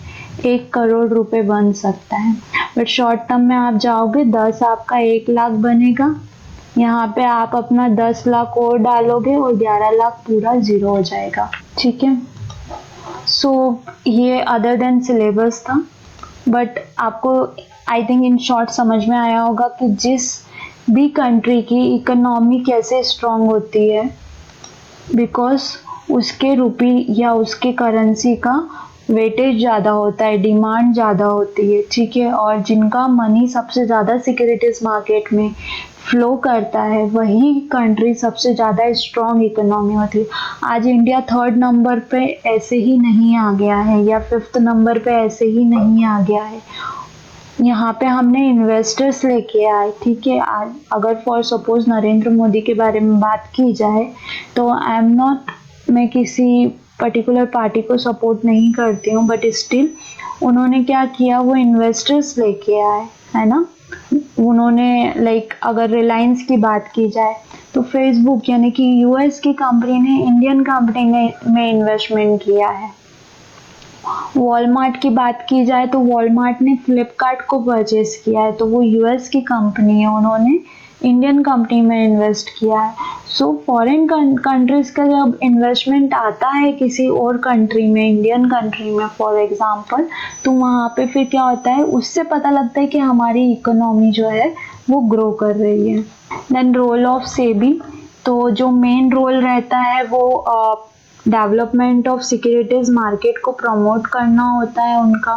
1 करोड़ रुपए बन सकता है। बट शॉर्ट टर्म में आप जाओगे, 10 आपका 1 लाख बनेगा, यहाँ पे आप अपना 10 लाख और डालोगे और 11 लाख पूरा जीरो हो जाएगा, ठीक है। सो ये अदर देन सिलेबस था, बट आपको आई थिंक इन शॉर्ट समझ में आया होगा कि जिस भी कंट्री की इकोनॉमी कैसे स्ट्रांग होती है, बिकॉज उसके रुपी या उसके करेंसी का वेटेज ज़्यादा होता है, डिमांड ज़्यादा होती है, ठीक है। और जिनका मनी सबसे ज़्यादा सिक्योरिटीज मार्केट में फ्लो करता है वही कंट्री सबसे ज़्यादा स्ट्रॉन्ग इकोनॉमी होती है। आज इंडिया 3rd नंबर पे ऐसे ही नहीं आ गया है या 5th नंबर पे ऐसे ही नहीं आ गया है। यहाँ पे हमने इन्वेस्टर्स लेके आए, ठीक है। अगर फॉर सपोज नरेंद्र मोदी के बारे में बात की जाए तो आई एम नॉट, मैं किसी पर्टिकुलर पार्टी को सपोर्ट नहीं करती हूँ, बट स्टिल उन्होंने क्या किया, वो इन्वेस्टर्स लेके आए, है ना। उन्होंने अगर रिलायंस की बात की जाए तो फेसबुक यानी कि यूएस की कंपनी ने इंडियन कंपनी में इन्वेस्टमेंट किया है। वॉलमार्ट की बात की जाए तो वॉलमार्ट ने फ्लिपकार्ट को परचेज किया है, तो वो यूएस की कंपनी है, उन्होंने इंडियन कंपनी में इन्वेस्ट किया है। सो फॉरेन कंट्रीज का जब इन्वेस्टमेंट आता है किसी और कंट्री में, इंडियन कंट्री में फॉर एग्जांपल, तो वहाँ पे फिर क्या होता है, उससे पता लगता है कि हमारी इकोनॉमी जो है वो ग्रो कर रही है। देन रोल ऑफ सेबी, तो जो मेन रोल रहता है वो डेवलपमेंट ऑफ सिक्योरिटीज मार्केट को प्रमोट करना होता है उनका।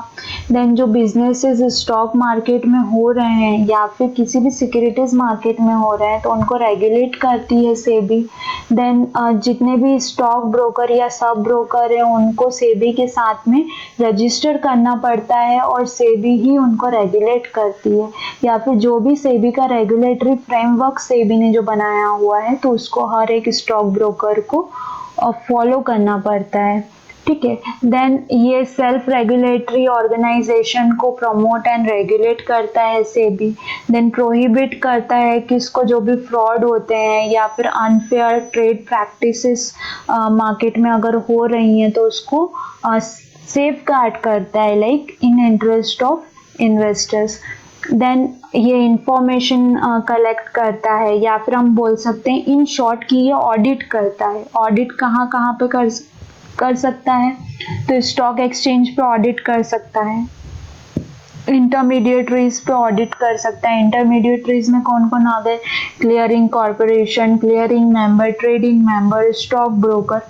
देन जो बिजनेसेस स्टॉक मार्केट में हो रहे हैं या फिर किसी भी सिक्योरिटीज मार्केट में हो रहे हैं तो उनको रेगुलेट करती है सेबी। देन जितने भी स्टॉक ब्रोकर या सब ब्रोकर हैं उनको सेबी के साथ में रजिस्टर करना पड़ता है और सेबी ही उनको रेगुलेट करती है। या फिर जो भी सेबी का रेगुलेटरी फ्रेमवर्क सेबी ने जो बनाया हुआ है तो उसको हर एक स्टॉक ब्रोकर को फॉलो करना पड़ता है, ठीक है। देन ये सेल्फ रेगुलेटरी ऑर्गेनाइजेशन को प्रमोट एंड रेगुलेट करता है सेबी। देन प्रोहिबिट करता है कि इसको जो भी फ्रॉड होते हैं या फिर अनफेयर ट्रेड प्रैक्टिसेस मार्केट में अगर हो रही हैं तो उसको सेफ गार्ड करता है, in interest of investors. Then ये इंफॉर्मेशन कलेक्ट करता है या फिर हम बोल सकते हैं इन शॉर्ट कि ये ऑडिट करता है। ऑडिट कहाँ कहाँ पे कर सकता है, तो स्टॉक एक्सचेंज पे ऑडिट कर सकता है, इंटरमीडिएटरीज पे ऑडिट कर सकता है। इंटरमीडिएटरीज में कौन कौन आ गए, clearing corporation, clearing member, trading member, stock broker.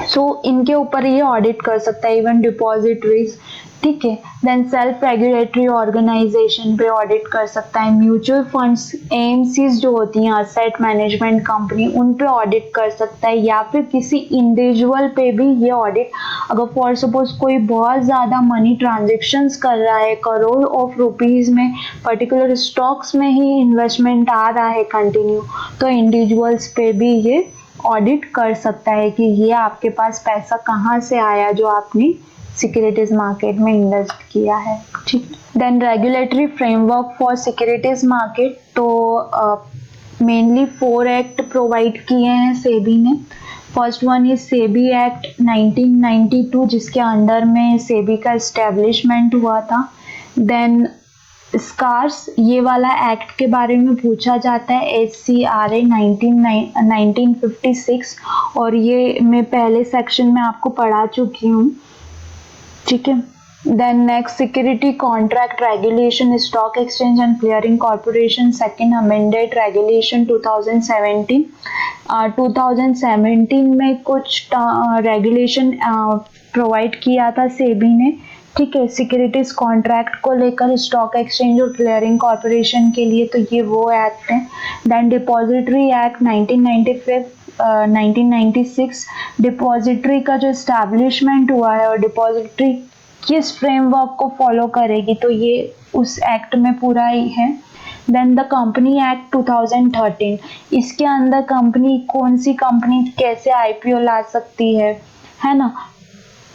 So इनके ऊपर ये ऑडिट कर सकता है, इवन डिपॉजिटरीज, ठीक है। देन सेल्फ रेगुलेटरी ऑर्गेनाइजेशन पे ऑडिट कर सकता है। म्यूचुअल फंड्स, एएमसीज जो होती हैं असेट मैनेजमेंट कंपनी, उन पे ऑडिट कर सकता है या फिर किसी इंडिविजुअल पे भी ये ऑडिट, अगर फॉर सपोज कोई बहुत ज़्यादा मनी ट्रांजेक्शन्स कर रहा है, करोड़ ऑफ रुपीज़ में पर्टिकुलर स्टॉक्स में ही इन्वेस्टमेंट आ रहा है कंटिन्यू, तो इंडिविजुअल्स पे भी ये ऑडिट कर सकता है कि ये आपके पास पैसा कहाँ से आया जो आपने सिक्योरिटीज मार्केट में इन्वेस्ट किया है, ठीक। Then regulatory framework for securities market, तो मेनली 4 एक्ट प्रोवाइड किए हैं सेबी ने। First one is SEBI act 1992 जिसके अंडर में सेबी का एस्टेब्लिशमेंट हुआ था। देन स्कार्स, ये वाला एक्ट के बारे में पूछा जाता है, SCRA 1956, और ये मैं पहले सेक्शन में आपको पढ़ा चुकी हूँ, ठीक है। Then next security contract regulation, stock exchange and clearing corporation, second amended regulation 2017। 2017 में कुछ रेगुलेशन प्रोवाइड किया था सेबी ने, ठीक है, सिक्योरिटीज कॉन्ट्रैक्ट को लेकर स्टॉक एक्सचेंज और क्लियरिंग कॉर्पोरेशन के लिए, तो ये वो एक्ट है। देन डिपॉजिटरी एक्ट 1996, डिपॉजिटरी का जो एस्टैब्लिशमेंट हुआ है और डिपॉजिटरी किस फ्रेमवर्क को फॉलो करेगी, तो ये उस एक्ट में पूरा ही है। देन द कंपनी एक्ट 2013, इसके अंदर कंपनी, कौन सी कंपनी कैसे आईपीओ ला सकती है ना,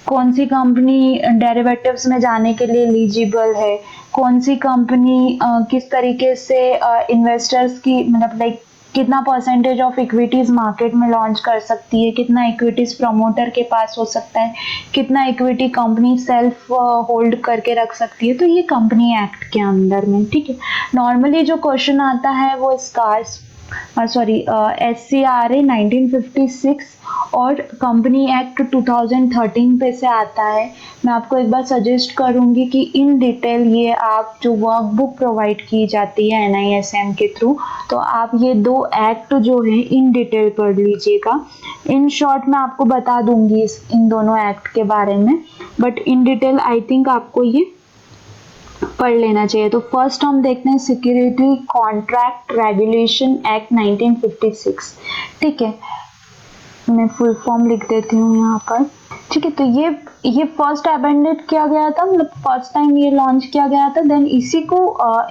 कौन सी कंपनी डेरिवेटिव्स में जाने के लिए एलिजिबल है, कौन सी कंपनी किस तरीके से इन्वेस्टर्स की मतलब कितना परसेंटेज ऑफ इक्विटीज मार्केट में लॉन्च कर सकती है, कितना इक्विटीज प्रमोटर के पास हो सकता है, कितना इक्विटी कंपनी सेल्फ होल्ड करके रख सकती है, तो ये कंपनी एक्ट के अंदर में, ठीक है। नॉर्मली जो क्वेश्चन आता है वो स्कार्स सॉरी SCRA 1956 और कंपनी एक्ट 2013 पे से आता है। मैं आपको एक बार सजेस्ट करूंगी कि इन डिटेल ये आप जो वर्कबुक प्रोवाइड की जाती है NISM के थ्रू, तो आप ये 2 एक्ट जो है इन डिटेल पढ़ लीजिएगा। इन शॉर्ट मैं आपको बता दूंगी इन दोनों एक्ट के बारे में, but in detail I think आपको ये पढ़ लेना चाहिए। तो फर्स्ट हम देखते हैं सिक्योरिटी कॉन्ट्रैक्ट रेगुलेशन एक्ट 1956। ठीक है, मैं फुल फॉर्म लिख देती हूँ यहाँ पर। ठीक है, तो ये फर्स्ट अमेंडेड किया गया था, मतलब फर्स्ट टाइम ये लॉन्च किया गया था, देन इसी को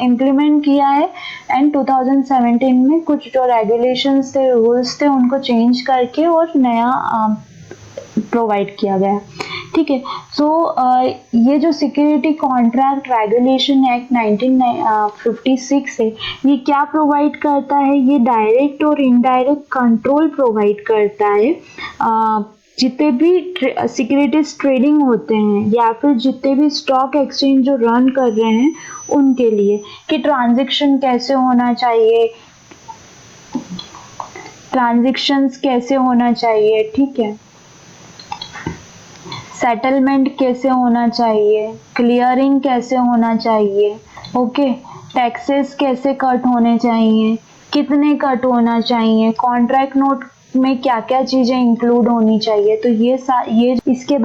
इम्प्लीमेंट किया है एंड 2017 में कुछ जो रेगुलेशंस थे, रूल्स थे, उनको चेंज करके और नया प्रोवाइड किया गया। ठीक है, सो ये जो सिक्योरिटी कॉन्ट्रैक्ट रेगुलेशन एक्ट 1956 है, ये क्या प्रोवाइड करता है? ये डायरेक्ट और इनडायरेक्ट कंट्रोल प्रोवाइड करता है जितने भी सिक्योरिटीज ट्रेडिंग होते हैं या फिर जितने भी स्टॉक एक्सचेंज जो रन कर रहे हैं उनके लिए, कि ट्रांजैक्शन कैसे होना चाहिए, ट्रांजैक्शंस कैसे होना चाहिए, ठीक है, सेटलमेंट कैसे होना चाहिए, क्लियरिंग कैसे होना चाहिए, ओके, टैक्सेस कैसे कट होने चाहिए, कितने कट होना चाहिए, कॉन्ट्रैक्ट नोट में क्या क्या चीजें इंक्लूड होनी चाहिए। तो ये इसके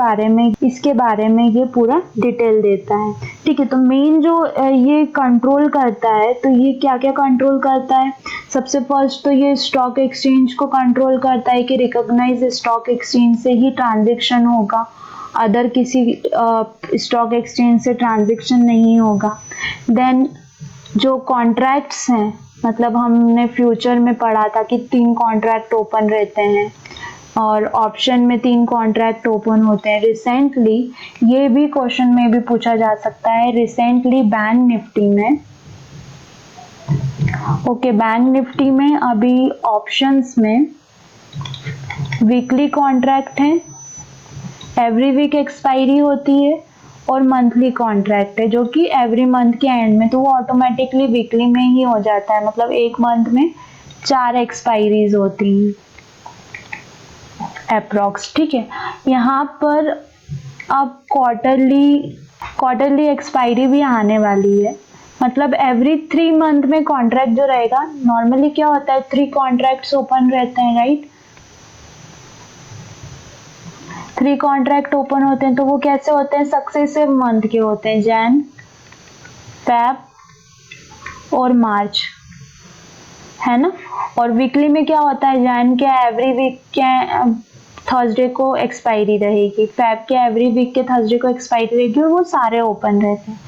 बारे में ये पूरा डिटेल देता है। ठीक है, तो मेन जो ये कंट्रोल करता है, तो ये क्या क्या कंट्रोल करता है? सबसे फर्स्ट तो ये स्टॉक एक्सचेंज को कंट्रोल करता है कि रिकॉग्नाइज स्टॉक एक्सचेंज से ही ट्रांजेक्शन होगा, अदर किसी स्टॉक एक्सचेंज से ट्रांजेक्शन नहीं होगा। देन जो कॉन्ट्रैक्ट्स हैं, मतलब हमने फ्यूचर में पढ़ा था कि 3 कॉन्ट्रैक्ट ओपन रहते हैं और ऑप्शन में 3 कॉन्ट्रैक्ट ओपन होते हैं। रिसेंटली ये भी क्वेश्चन में भी पूछा जा सकता है, रिसेंटली बैंक निफ्टी में, ओके, बैंक निफ्टी में अभी ऑप्शंस में वीकली कॉन्ट्रैक्ट है, एवरी वीक एक्सपायरी होती है, और मंथली कॉन्ट्रैक्ट है जो कि एवरी मंथ के एंड में, तो वो ऑटोमेटिकली वीकली में ही हो जाता है, मतलब एक मंथ में 4 एक्सपायरीज होती हैं अप्रॉक्स। ठीक है, यहाँ पर अब क्वार्टरली एक्सपायरी भी आने वाली है, मतलब एवरी 3 मंथ में कॉन्ट्रैक्ट जो रहेगा, नॉर्मली क्या होता है 3 कॉन्ट्रैक्ट्स ओपन रहते हैं, राइट, 3 कॉन्ट्रैक्ट ओपन होते हैं, तो वो कैसे होते हैं? सक्सेसिव मंथ के होते हैं, जैन, फेब और मार्च, है ना। और वीकली में क्या होता है? जैन के एवरी वीक के थर्सडे को एक्सपायरी रहेगी, फेब के एवरी वीक के थर्सडे को एक्सपायरी रहेगी, और वो सारे ओपन रहते हैं।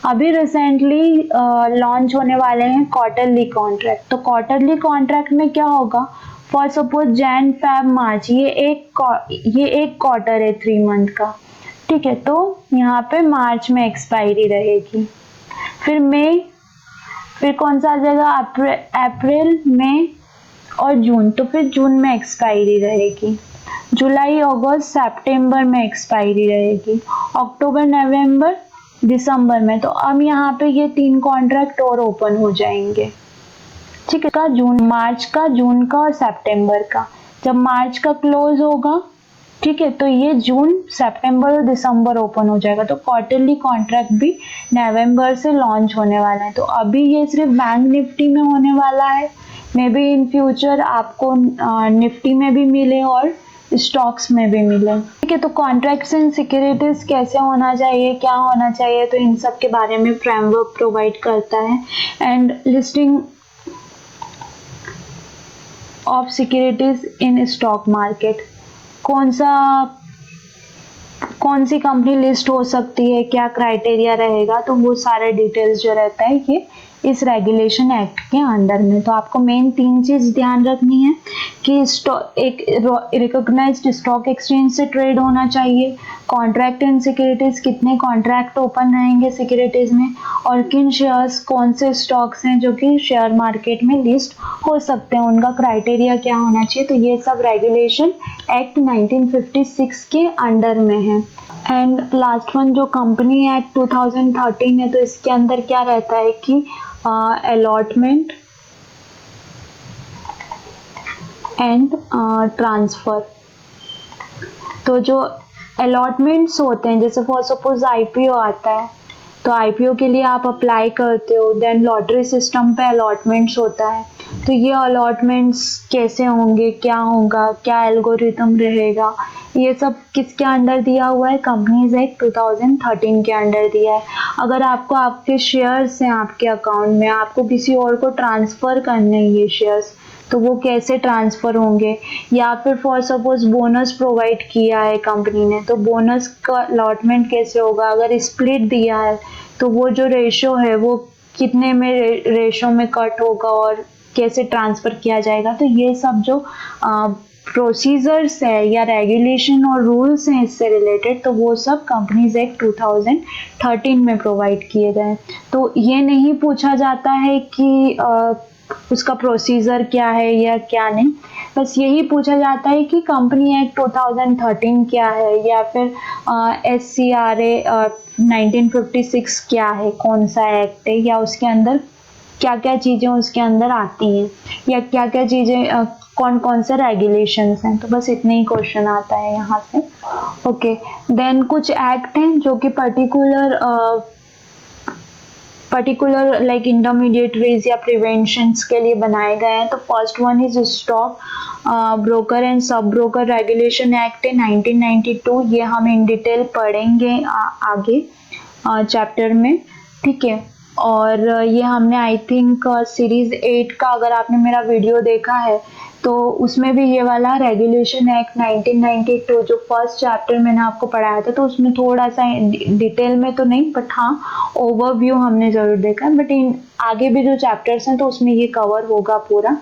अभी रिसेंटली लॉन्च होने वाले हैं क्वार्टरली कॉन्ट्रैक्ट। तो क्वार्टरली कॉन्ट्रैक्ट में क्या होगा? फॉर सपोज जैन, फेब, मार्च, ये एक क्वार्टर है 3 मंथ का, ठीक है, तो यहाँ पे मार्च में एक्सपायरी रहेगी। फिर मई, फिर कौन सा आ जाएगा? अप्रैल, मई और जून, तो फिर जून में एक्सपायरी रहेगी। जुलाई, अगस्त, सितंबर में एक्सपायरी रहेगी, अक्टूबर, नवंबर, दिसंबर में। तो अब यहाँ पे ये 3 कॉन्ट्रैक्ट और ओपन हो जाएंगे, ठीक है, का मार्च का, जून का और सितंबर का। जब मार्च का क्लोज होगा, ठीक है, तो ये जून, सितंबर और दिसंबर ओपन हो जाएगा। तो क्वार्टरली कॉन्ट्रैक्ट भी नवंबर से लॉन्च होने वाला है। तो अभी ये सिर्फ बैंक निफ्टी में होने वाला है, मे बी इन फ्यूचर आपको निफ्टी में भी मिले और स्टॉक्स में भी मिले, ठीक है। तो कॉन्ट्रैक्ट्स एंड सिक्योरिटीज कैसे होना चाहिए, क्या होना चाहिए, तो इन सब के बारे में फ्रेमवर्क प्रोवाइड करता है। And listing of securities in stock market, कौन सी कंपनी लिस्ट हो सकती है, क्या क्राइटेरिया रहेगा, तो वो सारे डिटेल्स जो रहता है ये इस रेगुलेशन एक्ट के अंडर में। तो आपको मेन 3 चीज ध्यान रखनी है कि एक रिकॉग्नाइज्ड स्टॉक एक्सचेंज से ट्रेड होना चाहिए, कॉन्ट्रैक्ट एंड सिक्योरिटीज, कितने कॉन्ट्रैक्ट ओपन रहेंगे सिक्योरिटीज में, और किन शेयर्स, कौन से स्टॉक्स हैं जो कि शेयर मार्केट में लिस्ट हो सकते हैं, उनका क्राइटेरिया क्या होना चाहिए। तो ये सब रेगुलेशन एक्ट 1956 के अंडर में है। एंड लास्ट वन जो कंपनी एक्ट 2013 है, तो इसके अंदर क्या रहता है कि अलॉटमेंट, एंड ट्रांसफ़र। तो जो अलॉटमेंट्स होते हैं, जैसे फॉर सपोज आईपीओ आता है, तो आईपीओ के लिए आप अप्लाई करते हो, देन लॉटरी सिस्टम पे अलॉटमेंट्स होता है। तो ये अलॉटमेंट्स कैसे होंगे, क्या होगा, क्या एल्गोरिथम रहेगा, ये सब किसके अंडर दिया हुआ है? कंपनीज एक्ट 2013 के अंडर दिया है। अगर आपको आपके शेयर्स हैं आपके अकाउंट में, आपको किसी और को ट्रांसफ़र करने हैं ये शेयर्स, तो वो कैसे ट्रांसफ़र होंगे? या फिर फॉर सपोज बोनस प्रोवाइड किया है कंपनी ने, तो बोनस का अलॉटमेंट कैसे होगा? अगर स्प्लिट दिया है तो वो जो रेशो है वो कितने में रेशो में कट होगा और कैसे ट्रांसफ़र किया जाएगा? तो ये सब जो प्रोसीजर्स है या रेगुलेशन और रूल्स हैं इससे रिलेटेड, तो वो सब कंपनीज एक्ट 2013 में प्रोवाइड किए गए। तो ये नहीं पूछा जाता है कि उसका प्रोसीजर क्या है या क्या नहीं, बस यही पूछा जाता है कि कंपनी एक्ट 2013 क्या है, या फिर SCRA 1956 क्या है, कौन सा एक्ट है, या उसके अंदर क्या क्या चीज़ें उसके अंदर आती हैं, या क्या क्या चीज़ें कौन कौन से रेगुलेशंस हैं। तो बस इतने ही क्वेश्चन आता है यहाँ से। ओके, देन कुछ एक्ट हैं जो कि पर्टिकुलर लाइक इंटरमीडिएटरीज या प्रिवेंशंस के लिए बनाए गए हैं। तो first one is stock broker and sub broker regulation act है 1992। ये हम इन डिटेल पढ़ेंगे आगे चैप्टर में, ठीक है। और ये हमने आई थिंक सीरीज 8 का, अगर आपने मेरा वीडियो देखा है तो उसमें भी ये वाला रेगुलेशन एक्ट 1992 जो फर्स्ट चैप्टर मैंने आपको पढ़ाया था, तो उसमें थोड़ा सा डिटेल में तो नहीं, बट हाँ ओवरव्यू हमने ज़रूर देखा। बट इन आगे भी जो चैप्टर्स हैं तो उसमें ये कवर होगा पूरा।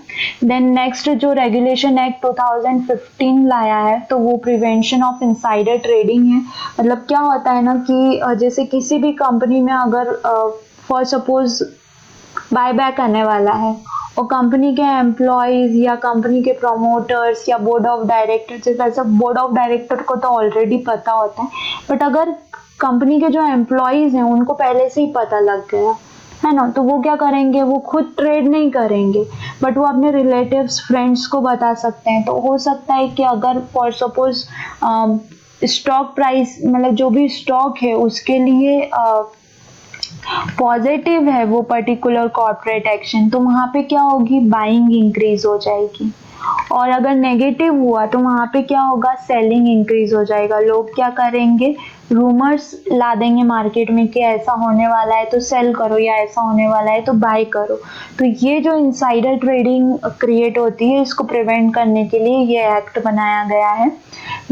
देन नेक्स्ट जो रेगुलेशन एक्ट 2015 लाया है, तो वो प्रिवेंशन ऑफ इनसाइडर ट्रेडिंग है। मतलब क्या होता है ना कि जैसे किसी भी कंपनी में अगर फॉर सपोज बाय बैक आने वाला है और कंपनी के एम्प्लॉयज़ या कंपनी के प्रमोटर्स या बोर्ड ऑफ डायरेक्टर्स, वैसे बोर्ड ऑफ डायरेक्टर को तो ऑलरेडी पता होता है, बट अगर कंपनी के जो एम्प्लॉयज़ हैं उनको पहले से ही पता लग गया है ना, तो वो क्या करेंगे? वो खुद ट्रेड नहीं करेंगे, बट वो अपने रिलेटिव्स फ्रेंड्स को बता सकते हैं। तो हो सकता है कि अगर फॉर सपोज स्टॉक प्राइस, मतलब जो भी स्टॉक है उसके लिए पॉजिटिव है वो पर्टिकुलर कॉर्पोरेट एक्शन, तो वहाँ पे क्या होगी? बाइंग इंक्रीज हो जाएगी। और अगर नेगेटिव हुआ तो वहाँ पे क्या होगा? सेलिंग इंक्रीज हो जाएगा। लोग क्या करेंगे? रूमर्स ला देंगे मार्केट में कि ऐसा होने वाला है तो सेल करो, या ऐसा होने वाला है तो बाय करो। तो ये जो इनसाइडर ट्रेडिंग क्रिएट होती है, इसको प्रिवेंट करने के लिए ये एक्ट बनाया गया है।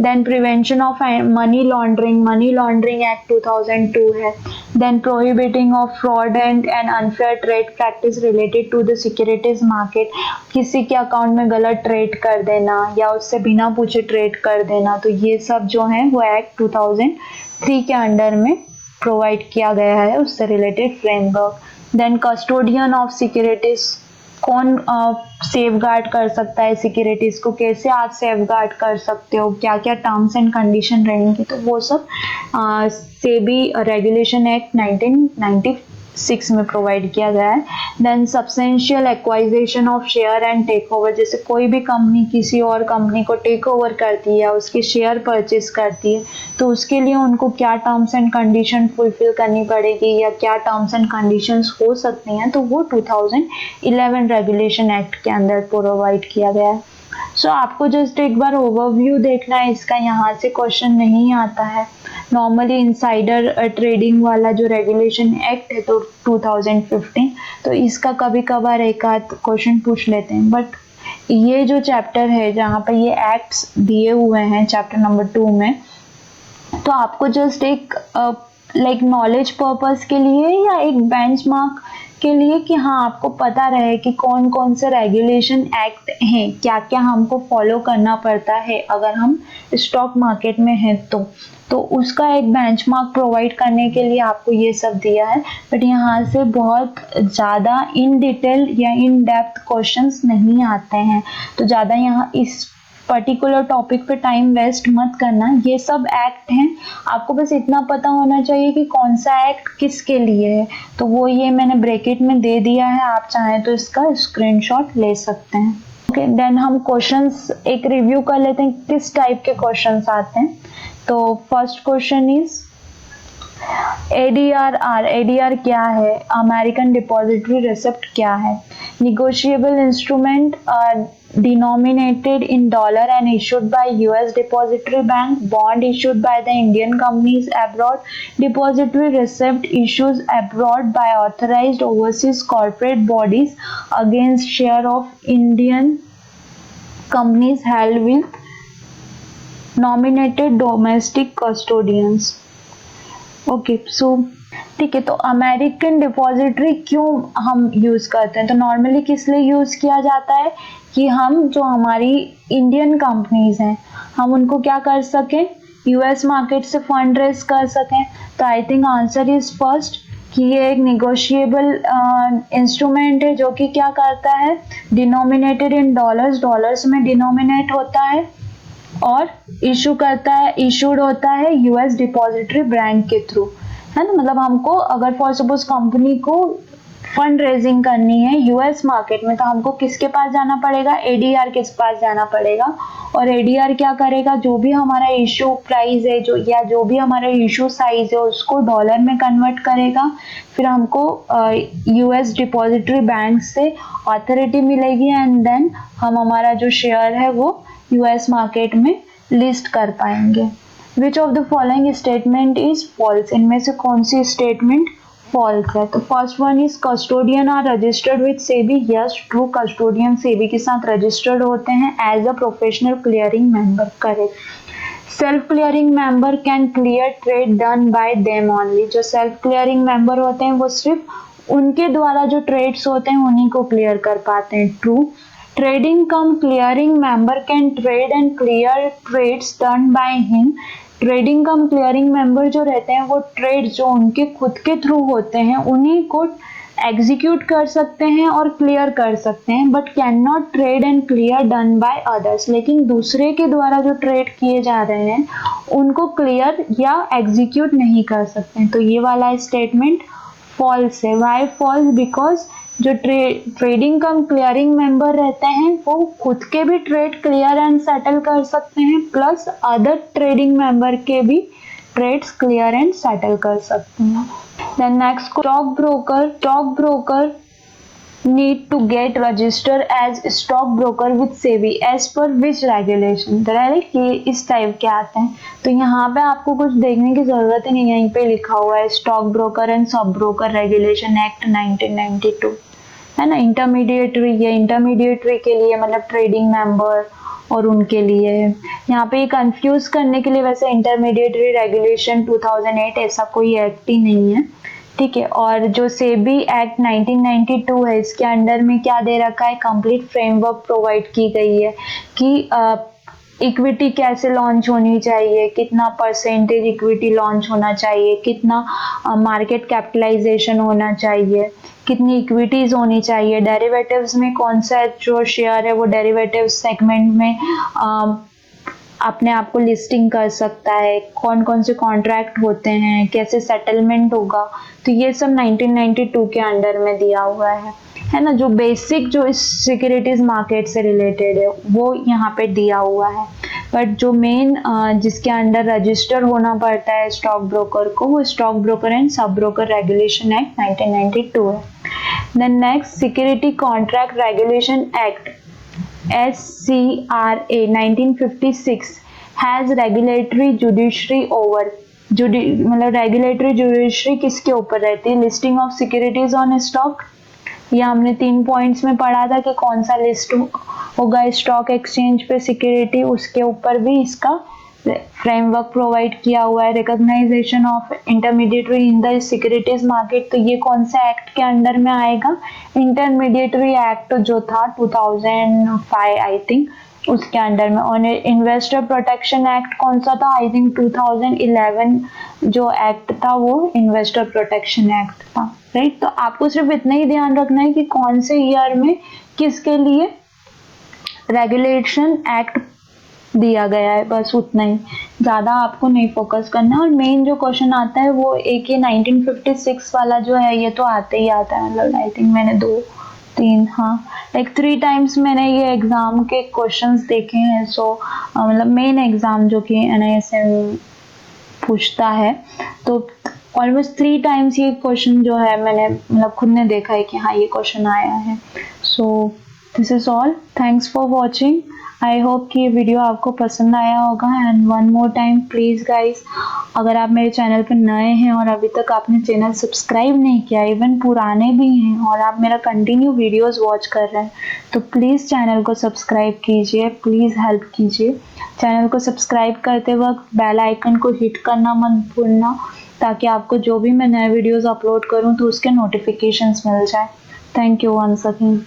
Then prevention of money laundering act 2002 है। Then prohibiting of fraud and unfair trade practice related to the securities market, किसी के अकाउंट में गलत ट्रेड कर देना या उससे बिना पूछे ट्रेड कर देना, तो ये सब जो है वो एक्ट 2003 के अंडर में प्रोवाइड किया गया है, उससे related framework. Then custodian of securities, कौन सेफगार्ड कर सकता है सिक्योरिटीज को, कैसे आप सेफगार्ड कर सकते हो, क्या क्या टर्म्स एंड कंडीशन रहेंगे, तो वो सब सेबी रेगुलेशन एक्ट 1996 में प्रोवाइड किया गया है। Then substantial acquisition of share and take over, जैसे कोई भी कंपनी किसी और कंपनी को टेक ओवर करती है, उसके शेयर परचेज करती है, तो उसके लिए उनको क्या टर्म्स एंड कंडीशन फुलफिल करनी पड़ेगी या क्या टर्म्स एंड कंडीशंस हो सकती हैं, तो वो 2011 रेगुलेशन एक्ट के अंदर प्रोवाइड किया गया है। सो आपको जस्ट एक बार ओवरव्यू देखना है इसका, यहाँ से क्वेश्चन नहीं आता है। नॉर्मली इनसाइडर ट्रेडिंग वाला जो रेगुलेशन एक्ट है तो 2015, तो इसका कभी कभार एक आध क्वेश्चन पूछ लेते हैं। बट ये जो चैप्टर है जहाँ पर ये एक्ट्स दिए हुए हैं चैप्टर नंबर 2 में, तो आपको जस्ट एक लाइक नॉलेज पर्पस के लिए या एक बेंचमार्क के लिए कि हाँ आपको पता रहे कि कौन कौन से रेगुलेशन एक्ट हैं, क्या क्या हमको फॉलो करना पड़ता है अगर हम स्टॉक मार्केट में हैं, तो उसका एक बेंचमार्क प्रोवाइड करने के लिए आपको ये सब दिया है। बट यहाँ से बहुत ज़्यादा इन डिटेल या इन डेप्थ क्वेश्चंस नहीं आते हैं, तो ज़्यादा यहाँ इस पर्टिकुलर टॉपिक पे टाइम वेस्ट मत करना। ये सब एक्ट हैं, आपको बस इतना पता होना चाहिए कि कौन सा एक्ट किसके लिए है, तो वो ये मैंने ब्रैकेट में दे दिया है, आप चाहें तो इसका स्क्रीनशॉट ले सकते हैं। ओके, देन हम क्वेश्चंस एक रिव्यू कर लेते हैं किस टाइप के क्वेश्चंस आते हैं। तो first question is ADR ADR क्या है, अमेरिकन डिपॉजिटरी रिसिप्ट क्या है। Negotiable instrument denominated in dollar and issued by US depository bank, bond issued by the Indian companies abroad, depository receipt issues abroad by authorized overseas corporate bodies against share of Indian companies held with nominated domestic custodians। Okay so ठीक है, तो American depository क्यों हम use करते हैं, तो normally किस लिए यूज किया जाता है कि हम जो हमारी इंडियन कंपनीज हैं हम उनको क्या कर सकें, यूएस मार्केट से फंड रेज कर सकें। तो I think answer is first कि ये एक निगोशिएबल इंस्ट्रूमेंट है जो कि क्या करता है, डिनोमिनेटेड इन डॉलर्स, डॉलर्स में डिनोमिनेट होता है और इशू करता है, इशूड होता है यूएस डिपॉजिटरी बैंक के थ्रू, है ना। मतलब हमको अगर फॉर सपोज कंपनी को फंड रेजिंग करनी है यूएस मार्केट में तो हमको किसके पास जाना पड़ेगा, एडीआर के पास जाना पड़ेगा। और एडीआर क्या करेगा, जो भी हमारा इशू प्राइस है जो या जो भी हमारा इशू साइज है उसको डॉलर में कन्वर्ट करेगा, फिर हमको यूएस डिपॉजिटरी बैंक से अथॉरिटी मिलेगी एंड देन हम हमारा जो शेयर है वो यूएस मार्केट में लिस्ट कर पाएंगे। Which of the following statement is false, इनमें से कौन सी स्टेटमेंट फॉल्स है। तो first one is custodian are registered with SEBI, yes true, custodian SEBI के साथ रजिस्टर्ड होते हैं as a professional clearing member, correct. Self clearing member can clear trade done by them only, जो self clearing member होते हैं वो सिर्फ उनके द्वारा जो ट्रेड्स होते हैं उन्हीं को क्लियर कर पाते हैं, true. Trading cum clearing member can trade and clear trades done by him। Trading come clearing member जो रहते हैं वो ट्रेड जो उनके खुद के थ्रू होते हैं उन्हीं को एग्जीक्यूट कर सकते हैं और क्लियर कर सकते हैं, but can not trade and clear done by others, लेकिन दूसरे के द्वारा जो ट्रेड किए जा रहे हैं उनको क्लियर या एग्जीक्यूट नहीं कर सकते हैं। तो ये वाला स्टेटमेंट फॉल्स है। वाई फॉल्स, बिकॉज जो ट्रेडिंग कम क्लियरिंग मेंबर रहते हैं वो खुद के भी ट्रेड क्लियर एंड सेटल कर सकते हैं प्लस अदर ट्रेडिंग मेंबर के भी ट्रेड्स क्लियर एंड सेटल कर सकते हैं। Then next, stock broker need to get registered as stock broker with SEBI as per which regulation। Direct ये इस टाइप के आते हैं, तो यहाँ पे आपको कुछ देखने की जरूरत ही नहीं है, यहीं पे लिखा हुआ है stock broker and sub broker regulation act 1992, है ना। इंटरमीडिएटरी, ये इंटरमीडिएटरी के लिए मतलब ट्रेडिंग मेंबर और उनके लिए है। यहाँ पे कंफ्यूज करने के लिए वैसे इंटरमीडिएटरी रेगुलेशन 2008 ऐसा कोई एक्ट ही नहीं है, ठीक है। और जो सेबी एक्ट 1992 है इसके अंडर में क्या दे रखा है, कंप्लीट फ्रेमवर्क प्रोवाइड की गई है कि इक्विटी कैसे लॉन्च होनी चाहिए, कितना परसेंटेज इक्विटी लॉन्च होना चाहिए, कितना मार्केट कैपिटलाइजेशन होना चाहिए, कितनी इक्विटीज होनी चाहिए, डेरिवेटिव्स में कौन सा जो शेयर है वो डेरिवेटिव सेगमेंट में अपने आप को लिस्टिंग कर सकता है, कौन कौन से कॉन्ट्रैक्ट होते हैं, कैसे सेटलमेंट होगा, तो ये सब 1992 के अंडर में दिया हुआ है ना। जो बेसिक जो इस सिक्योरिटीज मार्केट से रिलेटेड है वो यहाँ पे दिया हुआ है, बट जो मेन जिसके अंडर रजिस्टर होना पड़ता है स्टॉक ब्रोकर को वो stock broker and sub broker regulation act 1992 है। Then next, security contract regulation act SCRA 1956 has regulatory judiciary over, मतलब रेगुलेटरी जुडिशरी किसके ऊपर रहती है, listing of securities on stock. या हमने 3 पॉइंट्स में पढ़ा था कि कौन सा लिस्ट होगा स्टॉक एक्सचेंज पे सिक्योरिटी, उसके ऊपर भी इसका फ्रेमवर्क प्रोवाइड किया हुआ है, recognisation of intermediary in the securities market. तो ये कौन सा एक्ट के अंडर में आएगा, इंटरमीडिएटरी एक्ट जो था 2005 आई थिंक उसके अंडर में। और इन्वेस्टर प्रोटेक्शन एक्ट कौन सा था, आई थिंक 2011 जो एक्ट था वो इन्वेस्टर प्रोटेक्शन एक्ट था, राइट। तो आपको सिर्फ इतना ही ध्यान रखना है कि कौन से ईयर में किसके लिए रेगुलेशन एक्ट दिया गया है, बस उतना ही, ज्यादा आपको नहीं फोकस करना। और मेन जो क्वेश्चन आता है वो एक ये 1956 वाला जो है ये तो आते ही आता है, मतलब आई थिंक मैंने 3, हाँ, लाइक 3 टाइम्स मैंने ये एग्ज़ाम के क्वेश्चंस देखे हैं। सो मतलब मेन एग्ज़ाम जो कि एनआईएसएम पूछता है, तो ऑलमोस्ट 3 टाइम्स ये क्वेश्चन जो है मैंने मतलब खुद ने देखा है कि हाँ, ये क्वेश्चन आया है। So this is all, thanks for watching. I hope कि ये वीडियो आपको पसंद आया होगा। And one more time please guys, अगर आप मेरे चैनल पर नए हैं और अभी तक आपने चैनल सब्सक्राइब नहीं किया, इवन पुराने भी हैं और आप मेरा कंटिन्यू वीडियोस वॉच कर रहे हैं, तो प्लीज़ चैनल को सब्सक्राइब कीजिए, प्लीज़ हेल्प कीजिए। चैनल को सब्सक्राइब करते वक्त बेल आइकन को हिट करना मत भूलना, ताकि आपको जो भी मैं नए वीडियोस अपलोड करूं तो उसके नोटिफिकेशंस मिल जाए। Thank you once again.